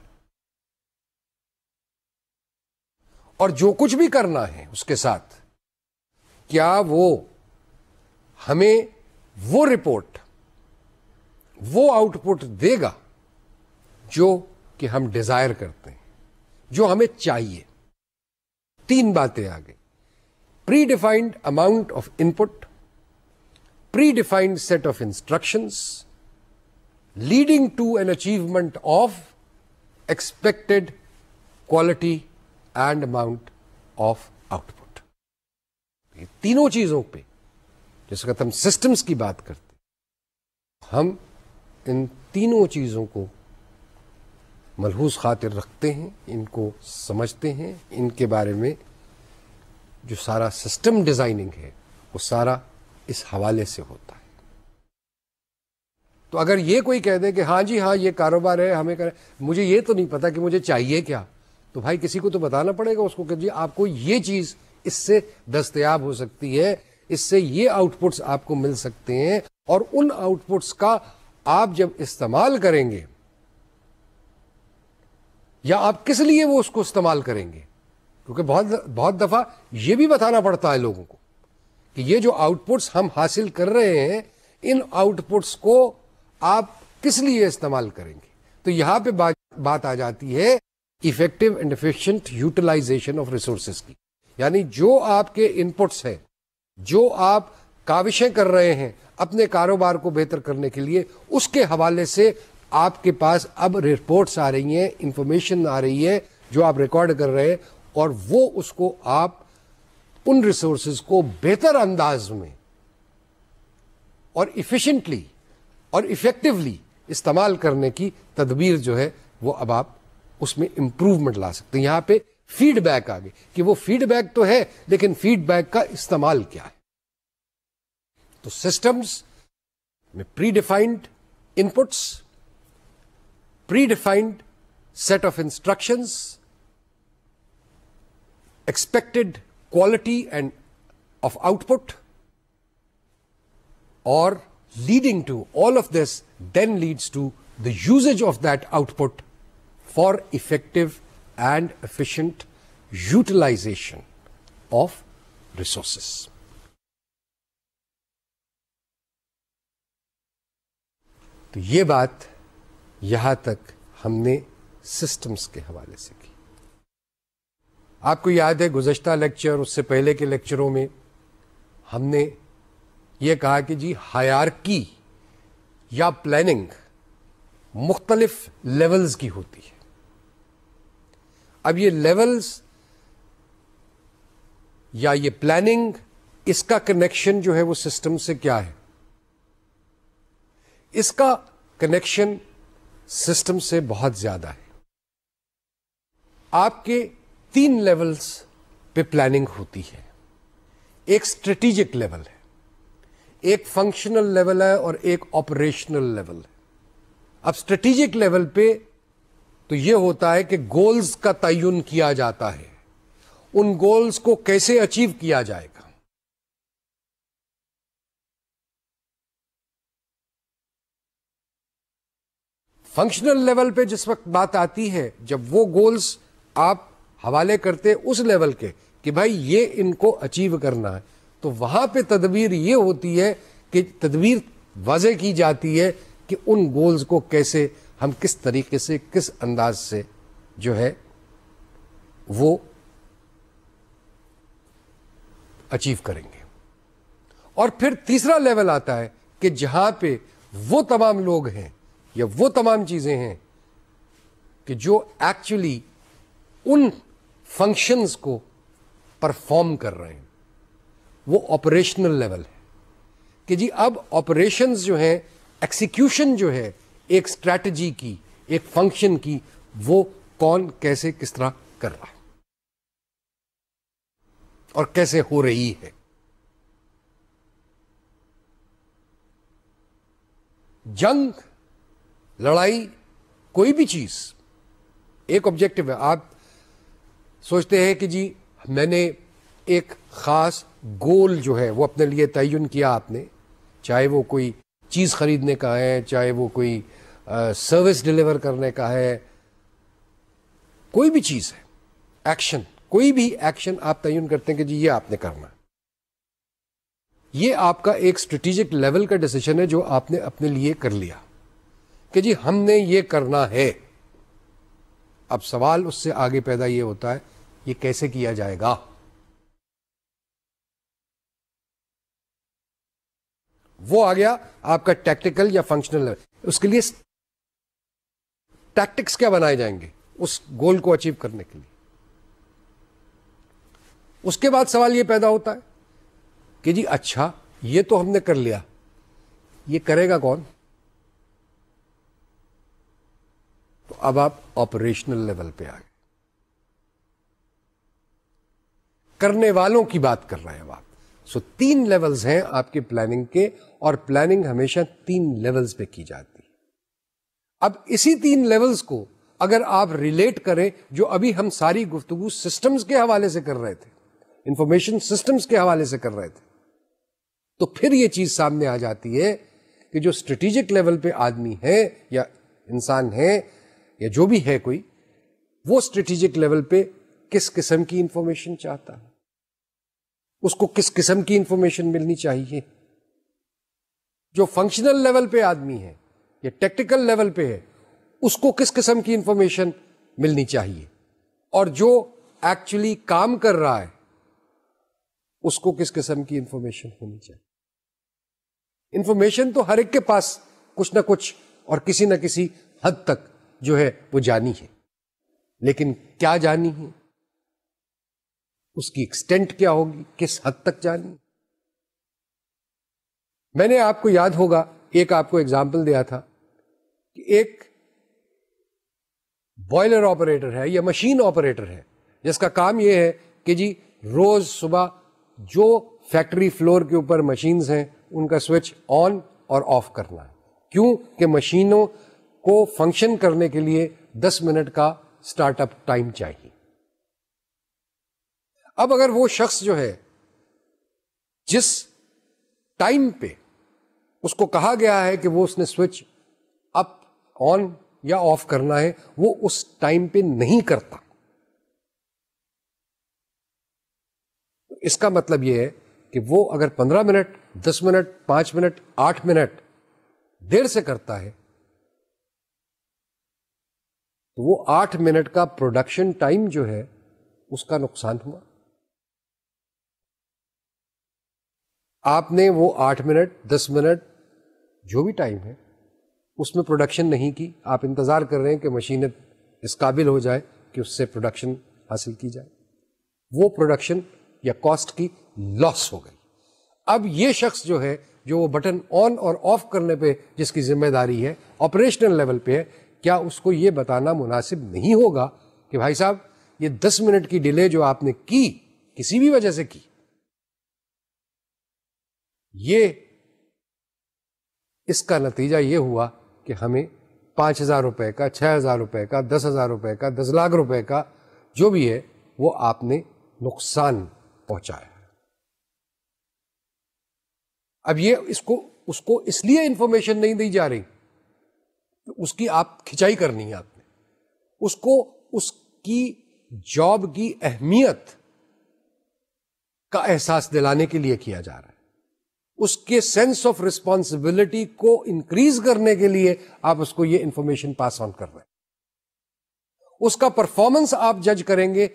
اور جو کچھ بھی کرنا ہے اس کے ساتھ کیا وہ ہمیں وہ رپورٹ، وہ آؤٹ پٹ دے گا جو کہ ہم ڈیزائر کرتے ہیں، جو ہمیں چاہیے. 3 باتیں آ گئی. Predefined amount of input, predefined set of instructions leading to an achievement of expected quality and amount of output. یہ تینوں چیزوں پہ جس وقت ہم سسٹمز کی بات کرتے ہم ان تینوں چیزوں کو ملحوظ خاطر رکھتے ہیں، ان کو سمجھتے ہیں، ان کے بارے میں جو سارا سسٹم ڈیزائننگ ہے وہ سارا اس حوالے سے ہوتا ہے. تو اگر یہ کوئی کہہ دے کہ ہاں جی ہاں یہ کاروبار ہے ہمیں مجھے یہ تو نہیں پتا کہ مجھے چاہیے کیا، تو بھائی کسی کو تو بتانا پڑے گا اس کو کہ جی آپ کو یہ چیز اس سے دستیاب ہو سکتی ہے، اس سے یہ آؤٹ پٹس آپ کو مل سکتے ہیں، اور ان آؤٹ پٹس کا آپ جب استعمال کریں گے یا آپ کس لیے وہ اس کو استعمال کریں گے، کیونکہ بہت دفعہ یہ بھی بتانا پڑتا ہے لوگوں کو کہ یہ جو آؤٹ پٹس ہم حاصل کر رہے ہیں ان آؤٹ پٹس کو آپ کس لیے استعمال کریں گے. تو یہاں پہ بات آ جاتی ہے effective and efficient utilization of resources کی، یعنی جو آپ کے ان پٹس ہیں، جو آپ کاوشیں کر رہے ہیں اپنے کاروبار کو بہتر کرنے کے لیے، اس کے حوالے سے آپ کے پاس اب رپورٹس آ رہی ہیں، انفارمیشن آ رہی ہے جو آپ ریکارڈ کر رہے ہیں، اور وہ اس کو آپ ان ریسورسز کو بہتر انداز میں اور ایفیشینٹلی اور افیکٹولی استعمال کرنے کی تدبیر جو ہے وہ اب آپ اس میں امپروومنٹ لا سکتے ہیں. یہاں پہ فیڈ بیک آگے کہ وہ فیڈ بیک تو ہے لیکن فیڈ بیک کا استعمال کیا ہے. تو سسٹمز میں predefined inputs, predefined set of instructions, expected quality and of output, or leading to all of this then leads to the usage of that output for effective and efficient utilization of resources. تو یہ بات یہاں تک ہم نے سسٹمز کے حوالے سے کی. آپ کو یاد ہے گزشتہ لیکچر، اس سے پہلے کے لیکچروں میں ہم نے یہ کہا کہ جی ہائرارکی یا پلاننگ مختلف لیولز کی ہوتی ہے. اب یہ لیولز یا یہ پلاننگ، اس کا کنیکشن جو ہے وہ سسٹم سے کیا ہے؟ اس کا کنیکشن سسٹم سے بہت زیادہ ہے. آپ کے 3 لیولز پہ پلاننگ ہوتی ہے. ایک اسٹریٹجک لیول ہے، ایک فنکشنل لیول ہے، اور ایک آپریشنل لیول ہے. اب اسٹریٹجک لیول پہ تو یہ ہوتا ہے کہ گولز کا تعین کیا جاتا ہے، ان گولز کو کیسے اچیو کیا جائے گا. فنکشنل لیول پہ جس وقت بات آتی ہے، جب وہ گولز آپ حوالے کرتے اس لیول کے کہ بھائی یہ ان کو اچیو کرنا ہے، تو وہاں پہ تدبیر یہ ہوتی ہے کہ تدبیر واضح کی جاتی ہے کہ ان گولز کو کیسے ہم کس طریقے سے کس انداز سے جو ہے وہ اچیو کریں گے. اور پھر تیسرا لیول آتا ہے کہ جہاں پہ وہ تمام لوگ ہیں یا وہ تمام چیزیں ہیں کہ جو ایکچولی ان فنکشنز کو پرفارم کر رہے ہیں، وہ آپریشنل لیول ہے کہ جی اب آپریشنز جو ہیں، ایکسیکیوشن جو ہے ایک اسٹریٹجی کی، ایک فنکشن کی، وہ کون کیسے کس طرح کر رہا ہے اور کیسے ہو رہی ہے. جنگ، لڑائی، کوئی بھی چیز ایک آبجیکٹو ہے. آپ سوچتے ہیں کہ جی میں نے ایک خاص گول جو ہے وہ اپنے لیے تعین کیا، آپ نے، چاہے وہ کوئی چیز خریدنے کا ہے، چاہے وہ کوئی سروس ڈیلیور کرنے کا ہے، کوئی بھی چیز ہے، ایکشن، کوئی بھی ایکشن آپ تعین کرتے ہیں کہ جی یہ آپ نے کرنا ہے. یہ آپ کا ایک اسٹریٹجک لیول کا ڈیسیژن ہے جو آپ نے اپنے لیے کر لیا کہ جی ہم نے یہ کرنا ہے. اب سوال اس سے آگے پیدا یہ ہوتا ہے یہ کیسے کیا جائے گا. وہ آ گیا آپ کا ٹیکٹیکل یا فنکشنل لیول. اس کے لیے ٹیکٹکس کیا بنائے جائیں گے اس گول کو اچیو کرنے کے لیے. اس کے بعد سوال یہ پیدا ہوتا ہے کہ جی اچھا یہ تو ہم نے کر لیا, یہ کرے گا کون؟ تو اب آپ آپریشنل لیول پہ آ گئے, کرنے والوں کی بات کر رہے ہیں آپ. سو 3 لیولز ہیں آپ کے پلاننگ کے, اور پلاننگ ہمیشہ 3 لیولز پہ کی جاتی ہے. اب اسی 3 لیولز کو اگر آپ ریلیٹ کریں, جو ابھی ہم ساری گفتگو سسٹمز کے حوالے سے کر رہے تھے, انفارمیشن سسٹمز کے حوالے سے کر رہے تھے, تو پھر یہ چیز سامنے آ جاتی ہے کہ جو اسٹریٹجک لیول پہ آدمی ہے یا انسان ہے یا جو بھی ہے کوئی, وہ اسٹریٹجک لیول پہ کس قسم کی انفارمیشن چاہتا ہے, اس کو کس قسم کی انفارمیشن ملنی چاہیے. جو فنکشنل لیول پہ آدمی ہے یا ٹیکٹیکل لیول پہ ہے, اس کو کس قسم کی انفارمیشن ملنی چاہیے, اور جو ایکچولی کام کر رہا ہے اس کو کس قسم کی انفارمیشن ہونی چاہیے. انفارمیشن تو ہر ایک کے پاس کچھ نہ کچھ اور کسی نہ کسی حد تک جو ہے وہ جانی ہے, لیکن کیا جانی ہے, اس کی ایکسٹینٹ کیا ہوگی, کس حد تک جانی. میں نے آپ کو یاد ہوگا ایک آپ کو ایگزامپل دیا تھا کہ ایک بوائلر آپریٹر ہے یا مشین آپریٹر ہے جس کا کام یہ ہے کہ جی روز صبح جو فیکٹری فلور کے اوپر مشینز ہیں ان کا سوئچ آن اور آف کرنا ہے. کیوں کہ مشینوں کو فنکشن کرنے کے لیے 10 منٹ کا سٹارٹ اپ ٹائم چاہیے. اب اگر وہ شخص جو ہے جس ٹائم پہ اس کو کہا گیا ہے کہ وہ اس نے سوئچ اپ آن یا آف کرنا ہے, وہ اس ٹائم پہ نہیں کرتا, اس کا مطلب یہ ہے کہ وہ اگر 15 منٹ 10 منٹ 5 منٹ 8 منٹ دیر سے کرتا ہے تو وہ 8 منٹ کا پروڈکشن ٹائم جو ہے اس کا نقصان ہوا. آپ نے وہ 8 منٹ 10 منٹ جو بھی ٹائم ہے اس میں پروڈکشن نہیں کی, آپ انتظار کر رہے ہیں کہ مشینیں اس قابل ہو جائے کہ اس سے پروڈکشن حاصل کی جائے, وہ پروڈکشن یا کاسٹ کی لاس ہو گئی. اب یہ شخص جو ہے جو وہ بٹن آن اور آف کرنے پہ جس کی ذمہ داری ہے آپریشنل لیول پہ ہے, کیا اس کو یہ بتانا مناسب نہیں ہوگا کہ بھائی صاحب یہ 10 منٹ کی ڈیلے جو آپ نے کی کسی بھی وجہ سے کی, یہ اس کا نتیجہ یہ ہوا کہ ہمیں 5,000 روپے کا 6,000 روپے کا 10,000 روپے کا 10 لاکھ روپے کا جو بھی ہے وہ آپ نے نقصان پہنچایا. اب یہ اس کو اس لیے انفارمیشن نہیں دی جا رہی, اس کی آپ کھچائی کرنی ہے, آپ نے اس کو اس کی جاب کی اہمیت کا احساس دلانے کے لیے کیا جا رہا ہے, اس کے سینس آف ریسپانسبلٹی کو انکریز کرنے کے لیے آپ اس کو یہ انفارمیشن پاس آن کر رہے ہیں. اس کا پرفارمنس آپ جج کریں گے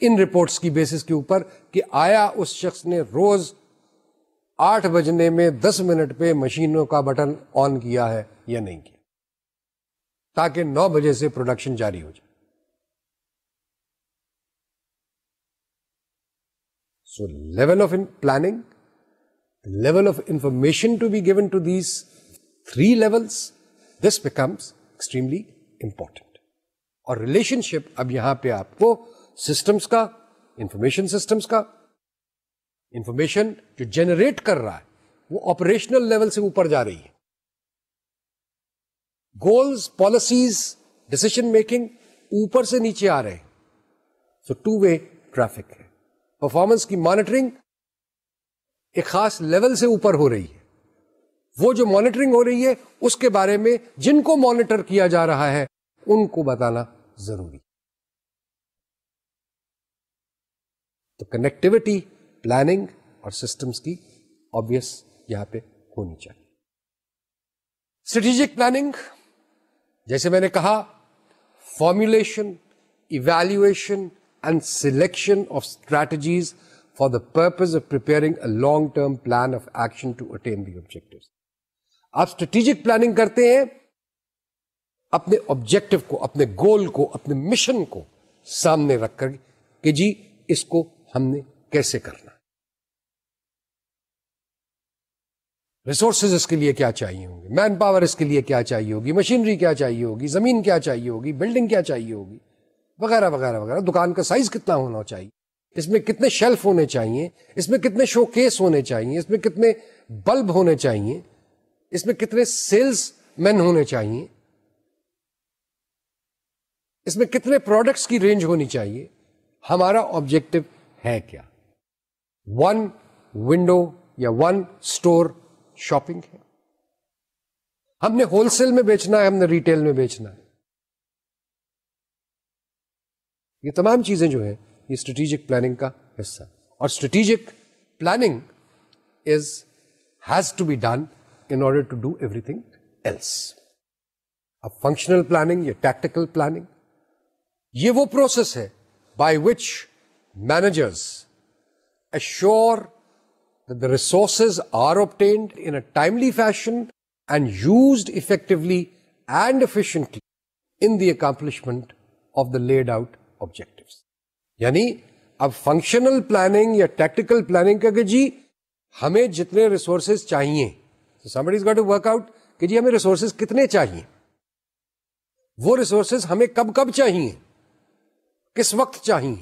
ان رپورٹس کی بیسس کے اوپر کہ آیا اس شخص نے روز 8 بجنے میں 10 منٹ پہ مشینوں کا بٹن آن کیا ہے یا نہیں کیا, تاکہ 9 بجے سے پروڈکشن جاری ہو جائے. So level of planning, level of information to be given to these 3 levels, this becomes extremely important. اور ریلیشن شپ اب یہاں پہ آپ کو سسٹمز کا, انفارمیشن سسٹمز کا, انفارمیشن جو جنریٹ کر رہا ہے وہ آپریشنل لیول سے اوپر جا رہی ہے. گولز, پالیسیز, ڈسیشن میکنگ اوپر سے نیچے آ رہے ہیں. سو 2-way ٹریفک ہے. پرفارمنس کی مانیٹرنگ ایک خاص لیول سے اوپر ہو رہی ہے. وہ جو مانیٹرنگ ہو رہی ہے اس کے بارے میں جن کو مانیٹر کیا جا رہا ہے ان کو بتانا ضروری. تو کنیکٹیوٹی پلاننگ اور سسٹمز کی آبویس یہاں پہ ہونی چاہیے. اسٹریٹجک پلاننگ جیسے میں نے کہا, formulation, evaluation and selection of strategies for the purpose of preparing a long-term plan of action to attain the objectives. آپ اسٹریٹجک پلاننگ کرتے ہیں اپنے آبجیکٹو کو, اپنے گول کو, اپنے مشن کو سامنے رکھ کر کہ جی اس کو ہم نے کیسے کرنا, ریسورسز اس کے لیے کیا چاہیے ہوں گے, مین پاور اس کے لیے کیا چاہیے ہوگی, مشینری کیا چاہیے ہوگی, زمین کیا چاہیے ہوگی, بلڈنگ کیا چاہیے ہوگی, وغیرہ وغیرہ وغیرہ. دکان کا سائز کتنا ہونا چاہیے, اس میں کتنے شیلف ہونے چاہیے, اس میں کتنے شو کیس ہونے چاہیے, اس میں کتنے بلب ہونے چاہیے, اس میں کتنے سیلز مین ہونے چاہیے, اس میں کتنے پروڈکٹس کی رینج ہونی چاہیے. ہمارا آبجیکٹو ہے کیا؟ ون ونڈو یا ون اسٹور شاپنگ ہے. ہم نے ہول سیل میں بیچنا ہے, ہم نے ریٹیل میں بیچنا ہے. یہ تمام چیزیں جو ہیں یہ اسٹریٹجک پلاننگ کا حصہ. اور strategic planning has to be done in order to do everything else. اب فنکشنل پلاننگ یا ٹیکٹیکل پلاننگ, یہ وہ پروسیس ہے by which managers assure that the resources are obtained in a timely fashion and used effectively and efficiently in the accomplishment of the laid out objectives. یعنی اب فنکشنل پلاننگ یا ٹیکٹیکل پلاننگ کا کہ جی ہمیں جتنے ریسورسز چاہیے, somebody has got to work out کہ جی ہمیں ریسورسز کتنے چاہیے, وہ ریسورسز ہمیں کب کب چاہیے, کس وقت چاہیے,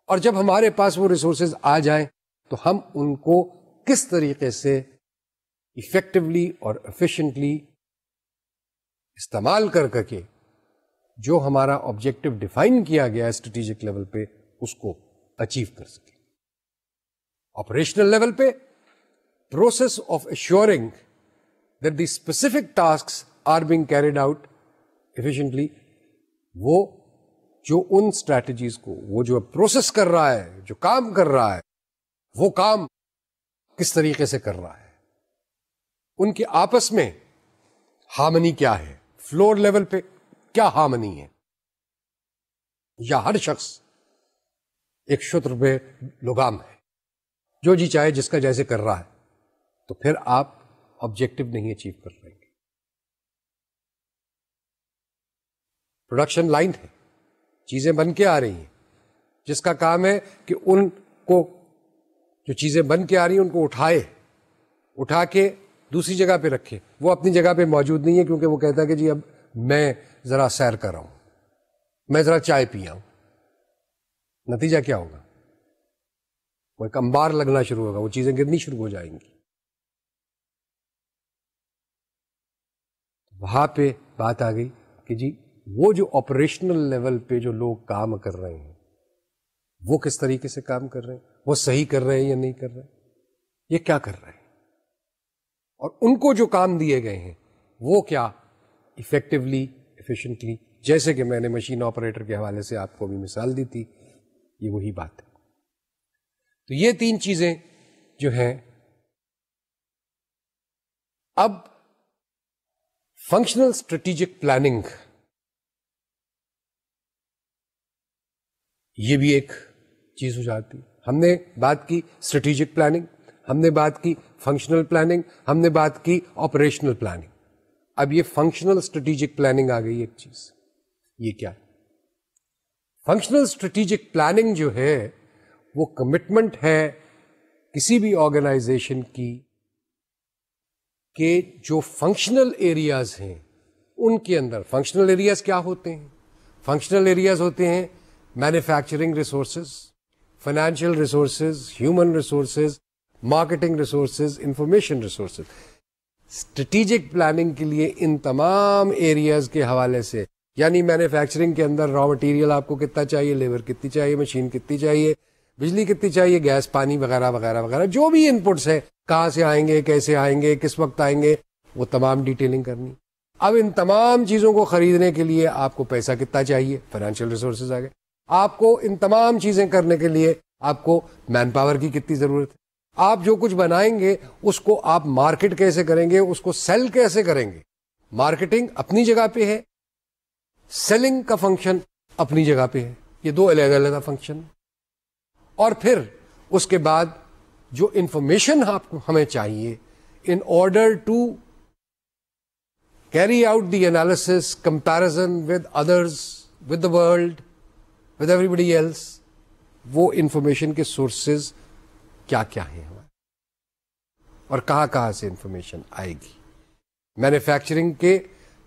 اور جب ہمارے پاس وہ ریسورسز آ جائیں تو ہم ان کو کس طریقے سے ایفیکٹولی اور ایفیشینٹلی استعمال کر کے جو ہمارا آبجیکٹو ڈیفائن کیا گیا ہے اسٹریٹجک لیول پہ اس کو اچیو کر سکیں. آپریشنل لیول پہ process of ensuring that the specific tasks are being carried out efficiently, وہ جو ان اسٹریٹجیز کو, وہ جو پروسیس کر رہا ہے, جو کام کر رہا ہے, وہ کام کس طریقے سے کر رہا ہے, ان کے آپس میں ہارمنی کیا ہے, فلور لیول پہ کیا ہارمنی ہے, یا ہر شخص ایک شتر پہ لگام ہے, جو جی چاہے جس کا جیسے کر رہا ہے, تو پھر آپ آبجیکٹو نہیں اچیو کر رہے گے. پروڈکشن لائن ہے, چیزیں بن کے آ رہی ہیں, جس کا کام ہے کہ ان کو جو چیزیں بن کے آ رہی ہیں ان کو اٹھا کے دوسری جگہ پہ رکھے. وہ اپنی جگہ پہ موجود نہیں ہے کیونکہ وہ کہتا ہے کہ جی اب میں ذرا سیر کر رہا ہوں, میں ذرا چائے پیا ہوں. نتیجہ کیا ہوگا, وہ ایک انبار لگنا شروع ہوگا, وہ چیزیں گرنی شروع ہو جائیں گی. وہاں پہ بات آ گئی کہ جی وہ جو آپریشنل لیول پہ جو لوگ کام کر رہے ہیں وہ کس طریقے سے کام کر رہے ہیں, وہ صحیح کر رہے ہیں یا نہیں کر رہے, یہ کیا کر رہے ہیں, اور ان کو جو کام دیے گئے ہیں وہ کیا افیکٹولی ایفیشینٹلی, جیسے کہ میں نے مشین آپریٹر کے حوالے سے آپ کو بھی مثال دی تھی, یہ وہی بات ہے. تو یہ تین چیزیں جو ہیں. اب فنکشنل اسٹریٹجک پلاننگ, یہ بھی ایک چیز ہو جاتی. ہم نے بات کی اسٹریٹجک پلاننگ, ہم نے بات کی فنکشنل پلاننگ, ہم نے بات کی آپریشنل پلاننگ. اب یہ فنکشنل اسٹریٹجک پلاننگ آ گئی ایک چیز. یہ کیا ہے؟ فنکشنل اسٹریٹجک پلاننگ جو ہے وہ کمٹمنٹ ہے کسی بھی آرگنائزیشن کی کہ جو فنکشنل ایریاز ہیں ان کے اندر, فنکشنل ایریاز کیا ہوتے ہیں؟ فنکشنل ایریاز ہوتے ہیں manufacturing resources, financial resources, human resources, marketing resources, information resources. Strategic planning کے لیے ان تمام ایریاز کے حوالے سے, یعنی مینوفیکچرنگ کے اندر را مٹیریل آپ کو کتنا چاہیے, لیبر کتنی چاہیے, مشین کتنی چاہیے, بجلی کتنی چاہیے, گیس, پانی وغیرہ وغیرہ وغیرہ, جو بھی ان پٹس ہے, کہاں سے آئیں گے, کیسے آئیں گے, کس وقت آئیں گے, وہ تمام ڈیٹیلنگ کرنی. اب ان تمام چیزوں کو خریدنے کے لیے آپ کو پیسہ کتنا چاہیے, فائنینشیل ریسورسز آ گئے. آپ کو ان تمام چیزیں کرنے کے لیے آپ کو مین پاور کی کتنی ضرورت ہے. آپ جو کچھ بنائیں گے اس کو آپ مارکیٹ کیسے کریں گے, اس کو سیل کیسے کریں گے. مارکیٹنگ اپنی جگہ پہ ہے, سیلنگ کا فنکشن اپنی جگہ پہ ہے, یہ دو علیحدہ علیحدہ فنکشن. اور پھر اس کے بعد جو انفارمیشن آپ کو ہمیں چاہیے in order to carry out the analysis, comparison with others, with the world, with everybody else. وہ انفارمیشن کے سورسز کیا کیا ہیں ہمارے اور کہاں کہاں سے انفارمیشن آئے گی. مینوفیکچرنگ کے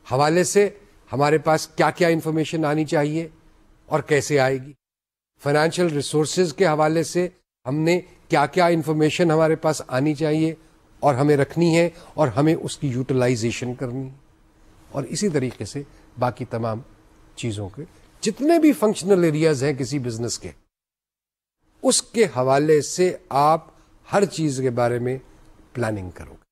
حوالے سے ہمارے پاس کیا کیا انفارمیشن آنی چاہیے اور کیسے آئے گی. فائنینشیل ریسورسز کے حوالے سے ہم نے کیا کیا انفارمیشن ہمارے پاس آنی چاہیے اور ہمیں رکھنی ہے اور ہمیں اس کی یوٹیلائزیشن کرنی ہے. اور اسی طریقے سے باقی تمام چیزوں کے جتنے بھی فنکشنل ایریاز ہیں کسی بزنس کے، اس کے حوالے سے آپ ہر چیز کے بارے میں پلاننگ کرو گے.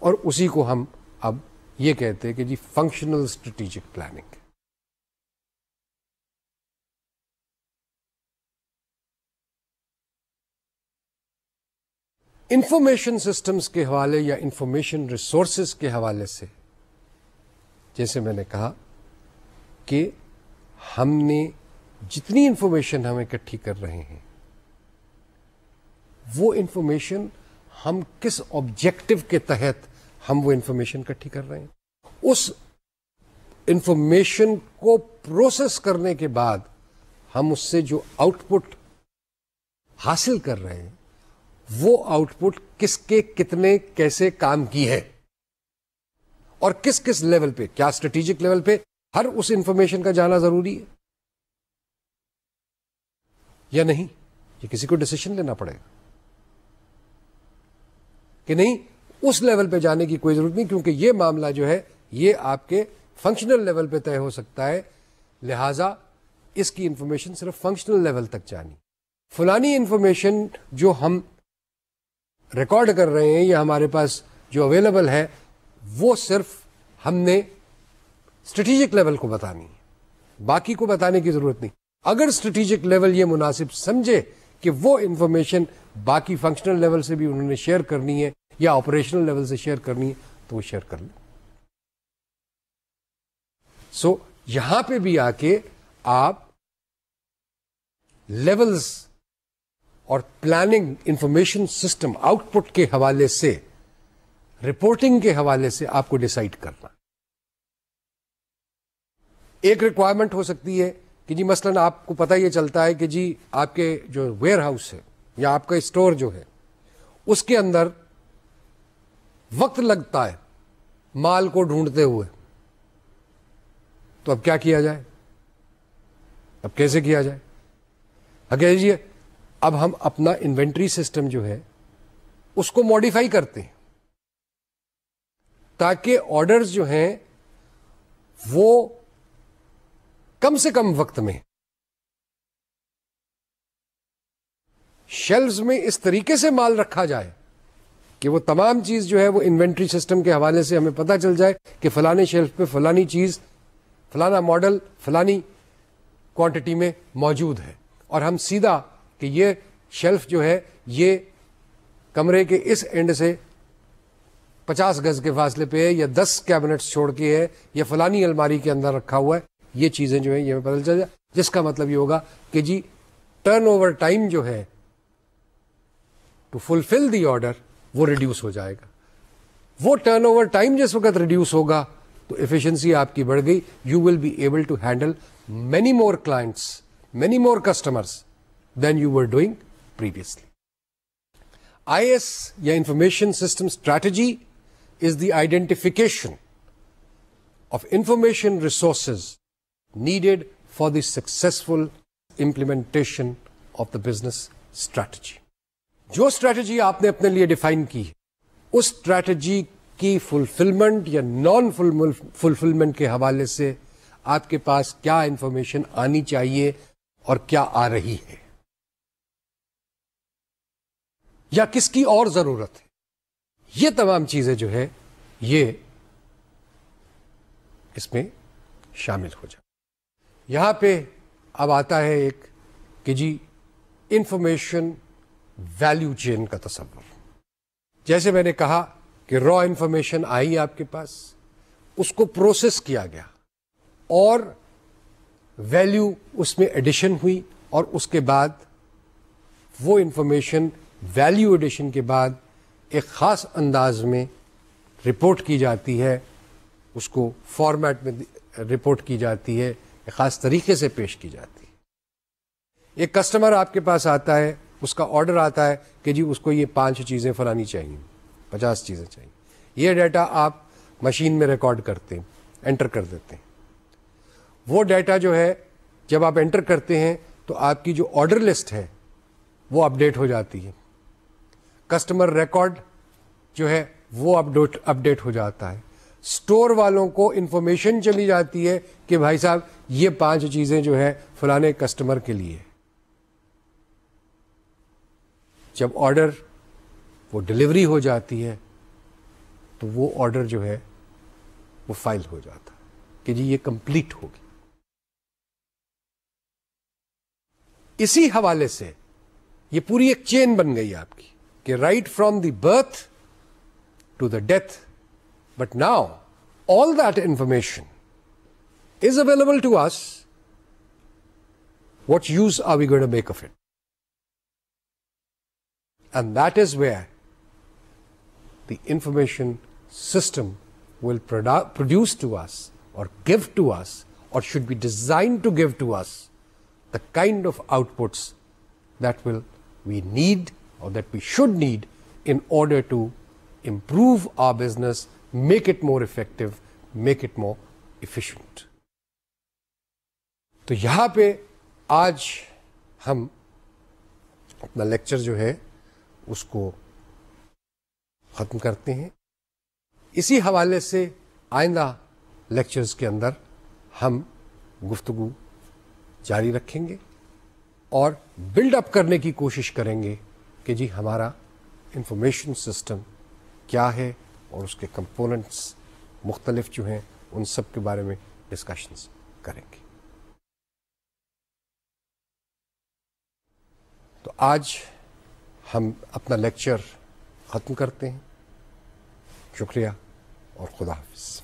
اور اسی کو ہم اب یہ کہتے ہیں کہ جی functional strategic planning. Information systems کے حوالے یا انفارمیشن ریسورسز کے حوالے سے جیسے میں نے کہا کہ ہم نے جتنی انفارمیشن ہم اکٹھی کر رہے ہیں وہ انفارمیشن ہم کس آبجیکٹو کے تحت ہم وہ انفارمیشن اکٹھی کر رہے ہیں. اس انفارمیشن کو پروسیس کرنے کے بعد ہم اس سے جو آؤٹ پٹ حاصل کر رہے ہیں وہ آؤٹ پٹ کس کے کتنے کیسے کام کی ہے اور کس کس لیول پہ، کیا اسٹریٹجک لیول پہ ہر اس انفارمیشن کا جانا ضروری ہے یا نہیں. یہ کسی کو ڈیسیشن لینا پڑے گا کہ نہیں اس لیول پہ جانے کی کوئی ضرورت نہیں، کیونکہ یہ معاملہ جو ہے یہ آپ کے فنکشنل لیول پہ طے ہو سکتا ہے، لہذا اس کی انفارمیشن صرف فنکشنل لیول تک جانی. فلانی انفارمیشن جو ہم ریکارڈ کر رہے ہیں یا ہمارے پاس جو اویلیبل ہے وہ صرف ہم نے اسٹریٹجک لیول کو بتانی ہے، باقی کو بتانے کی ضرورت نہیں. اگر اسٹریٹجک لیول یہ مناسب سمجھے کہ وہ انفارمیشن باقی فنکشنل لیول سے بھی انہوں نے شیئر کرنی ہے یا آپریشنل لیول سے شیئر کرنی ہے تو وہ شیئر کر لیں. سو یہاں پہ بھی آ کے آپ لیولز اور planning information system out put کے حوالے سے، رپورٹنگ کے حوالے سے آپ کو ڈیسائیڈ کرنا. ایک ریکوائرمنٹ ہو سکتی ہے کہ جی مثلاً آپ کو پتہ یہ چلتا ہے کہ جی آپ کے جو ویئر ہاؤس ہے یا آپ کا اسٹور جو ہے اس کے اندر وقت لگتا ہے مال کو ڈھونڈتے ہوئے، تو اب کیا کیا جائے، اب کیسے کیا جائے. اگر جی اب ہم اپنا انوینٹری سسٹم جو ہے اس کو ماڈیفائی کرتے ہیں تاکہ آرڈرز جو ہیں وہ کم سے کم وقت میں شیلفز میں اس طریقے سے مال رکھا جائے کہ وہ تمام چیز جو ہے وہ انوینٹری سسٹم کے حوالے سے ہمیں پتہ چل جائے کہ فلانے شیلف پہ فلانی چیز، فلانا ماڈل فلانی کوانٹٹی میں موجود ہے، اور ہم سیدھا کہ یہ شیلف جو ہے یہ کمرے کے اس اینڈ سے 50 گز کے فاصلے پہ ہے یا 10 کیبنٹس چھوڑ کے ہے یا فلانی الماری کے اندر رکھا ہوا ہے. یہ چیزیں جو ہیں یہ ہمیں پتہ چل جائے، جس کا مطلب یہ ہوگا کہ جی ٹرن اوور ٹائم جو ہے ٹو فلفل دی آرڈر وہ ریڈیوس ہو جائے گا. وہ ٹرن اوور ٹائم جس وقت ریڈیوس ہوگا تو ایفیشنسی آپ کی بڑھ گئی. You will be able to handle many more clients, many more customers than you were doing previously. IS یا information system strategy is the identification of information resources needed for the successful implementation of the business strategy. جو اسٹریٹجی آپ نے اپنے لیے ڈیفائن کی اس اسٹریٹجی کی فلفلمنٹ یا نان فلفلمنٹ کے حوالے سے آپ کے پاس کیا انفارمیشن آنی چاہیے اور کیا آ رہی ہے یا کس کی اور ضرورت ہے، یہ تمام چیزیں جو ہے یہ اس میں شامل ہو جائے. یہاں پہ اب آتا ہے ایک کہ جی انفارمیشن ویلیو چین کا تصور. جیسے میں نے کہا کہ را انفارمیشن آئی آپ کے پاس، اس کو پروسیس کیا گیا اور ویلیو اس میں ایڈیشن ہوئی، اور اس کے بعد وہ انفارمیشن ویلیو ایڈیشن کے بعد ایک خاص انداز میں رپورٹ کی جاتی ہے، اس کو فارمیٹ میں رپورٹ کی جاتی ہے، ایک خاص طریقے سے پیش کی جاتی ہے. ایک کسٹمر آپ کے پاس آتا ہے، اس کا آرڈر آتا ہے کہ جی اس کو یہ 5 چیزیں فلانی چاہیے، 50 چیزیں چاہیے. یہ ڈیٹا آپ مشین میں ریکارڈ کرتے ہیں، انٹر کر دیتے ہیں. وہ ڈیٹا جو ہے جب آپ انٹر کرتے ہیں تو آپ کی جو آرڈر لسٹ ہے وہ اپڈیٹ ہو جاتی ہے. کسٹمر ریکارڈ جو ہے وہ اپڈیٹ ہو جاتا ہے. اسٹور والوں کو انفارمیشن چلی جاتی ہے کہ بھائی صاحب یہ 5 چیزیں جو ہے فلانے کسٹمر کے لیے. جب آرڈر وہ ڈلیوری ہو جاتی ہے تو وہ آرڈر جو ہے وہ فائل ہو جاتا ہے کہ جی یہ کمپلیٹ ہوگی. اسی حوالے سے یہ پوری ایک چین بن گئی آپ کی کہ right from the birth to the death. But now all that information is available to us. What use are we going to make of it? And that is where the information system will produce to us or give to us or should be designed to give to us the kind of outputs that we need or that we should need in order to improve our business, make it more effective, make it more efficient. تو یہاں پہ آج ہم اپنا لیکچر جو ہے اس کو ختم کرتے ہیں. اسی حوالے سے آئندہ لیکچرز کے اندر ہم گفتگو جاری رکھیں گے اور بلڈ اپ کرنے کی کوشش کریں گے کہ جی ہمارا انفارمیشن سسٹم کیا ہے اور اس کے کمپوننٹس مختلف جو ہیں ان سب کے بارے میں ڈسکشنز کریں گے. تو آج ہم اپنا لیکچر ختم کرتے ہیں. شکریہ اور خدا حافظ.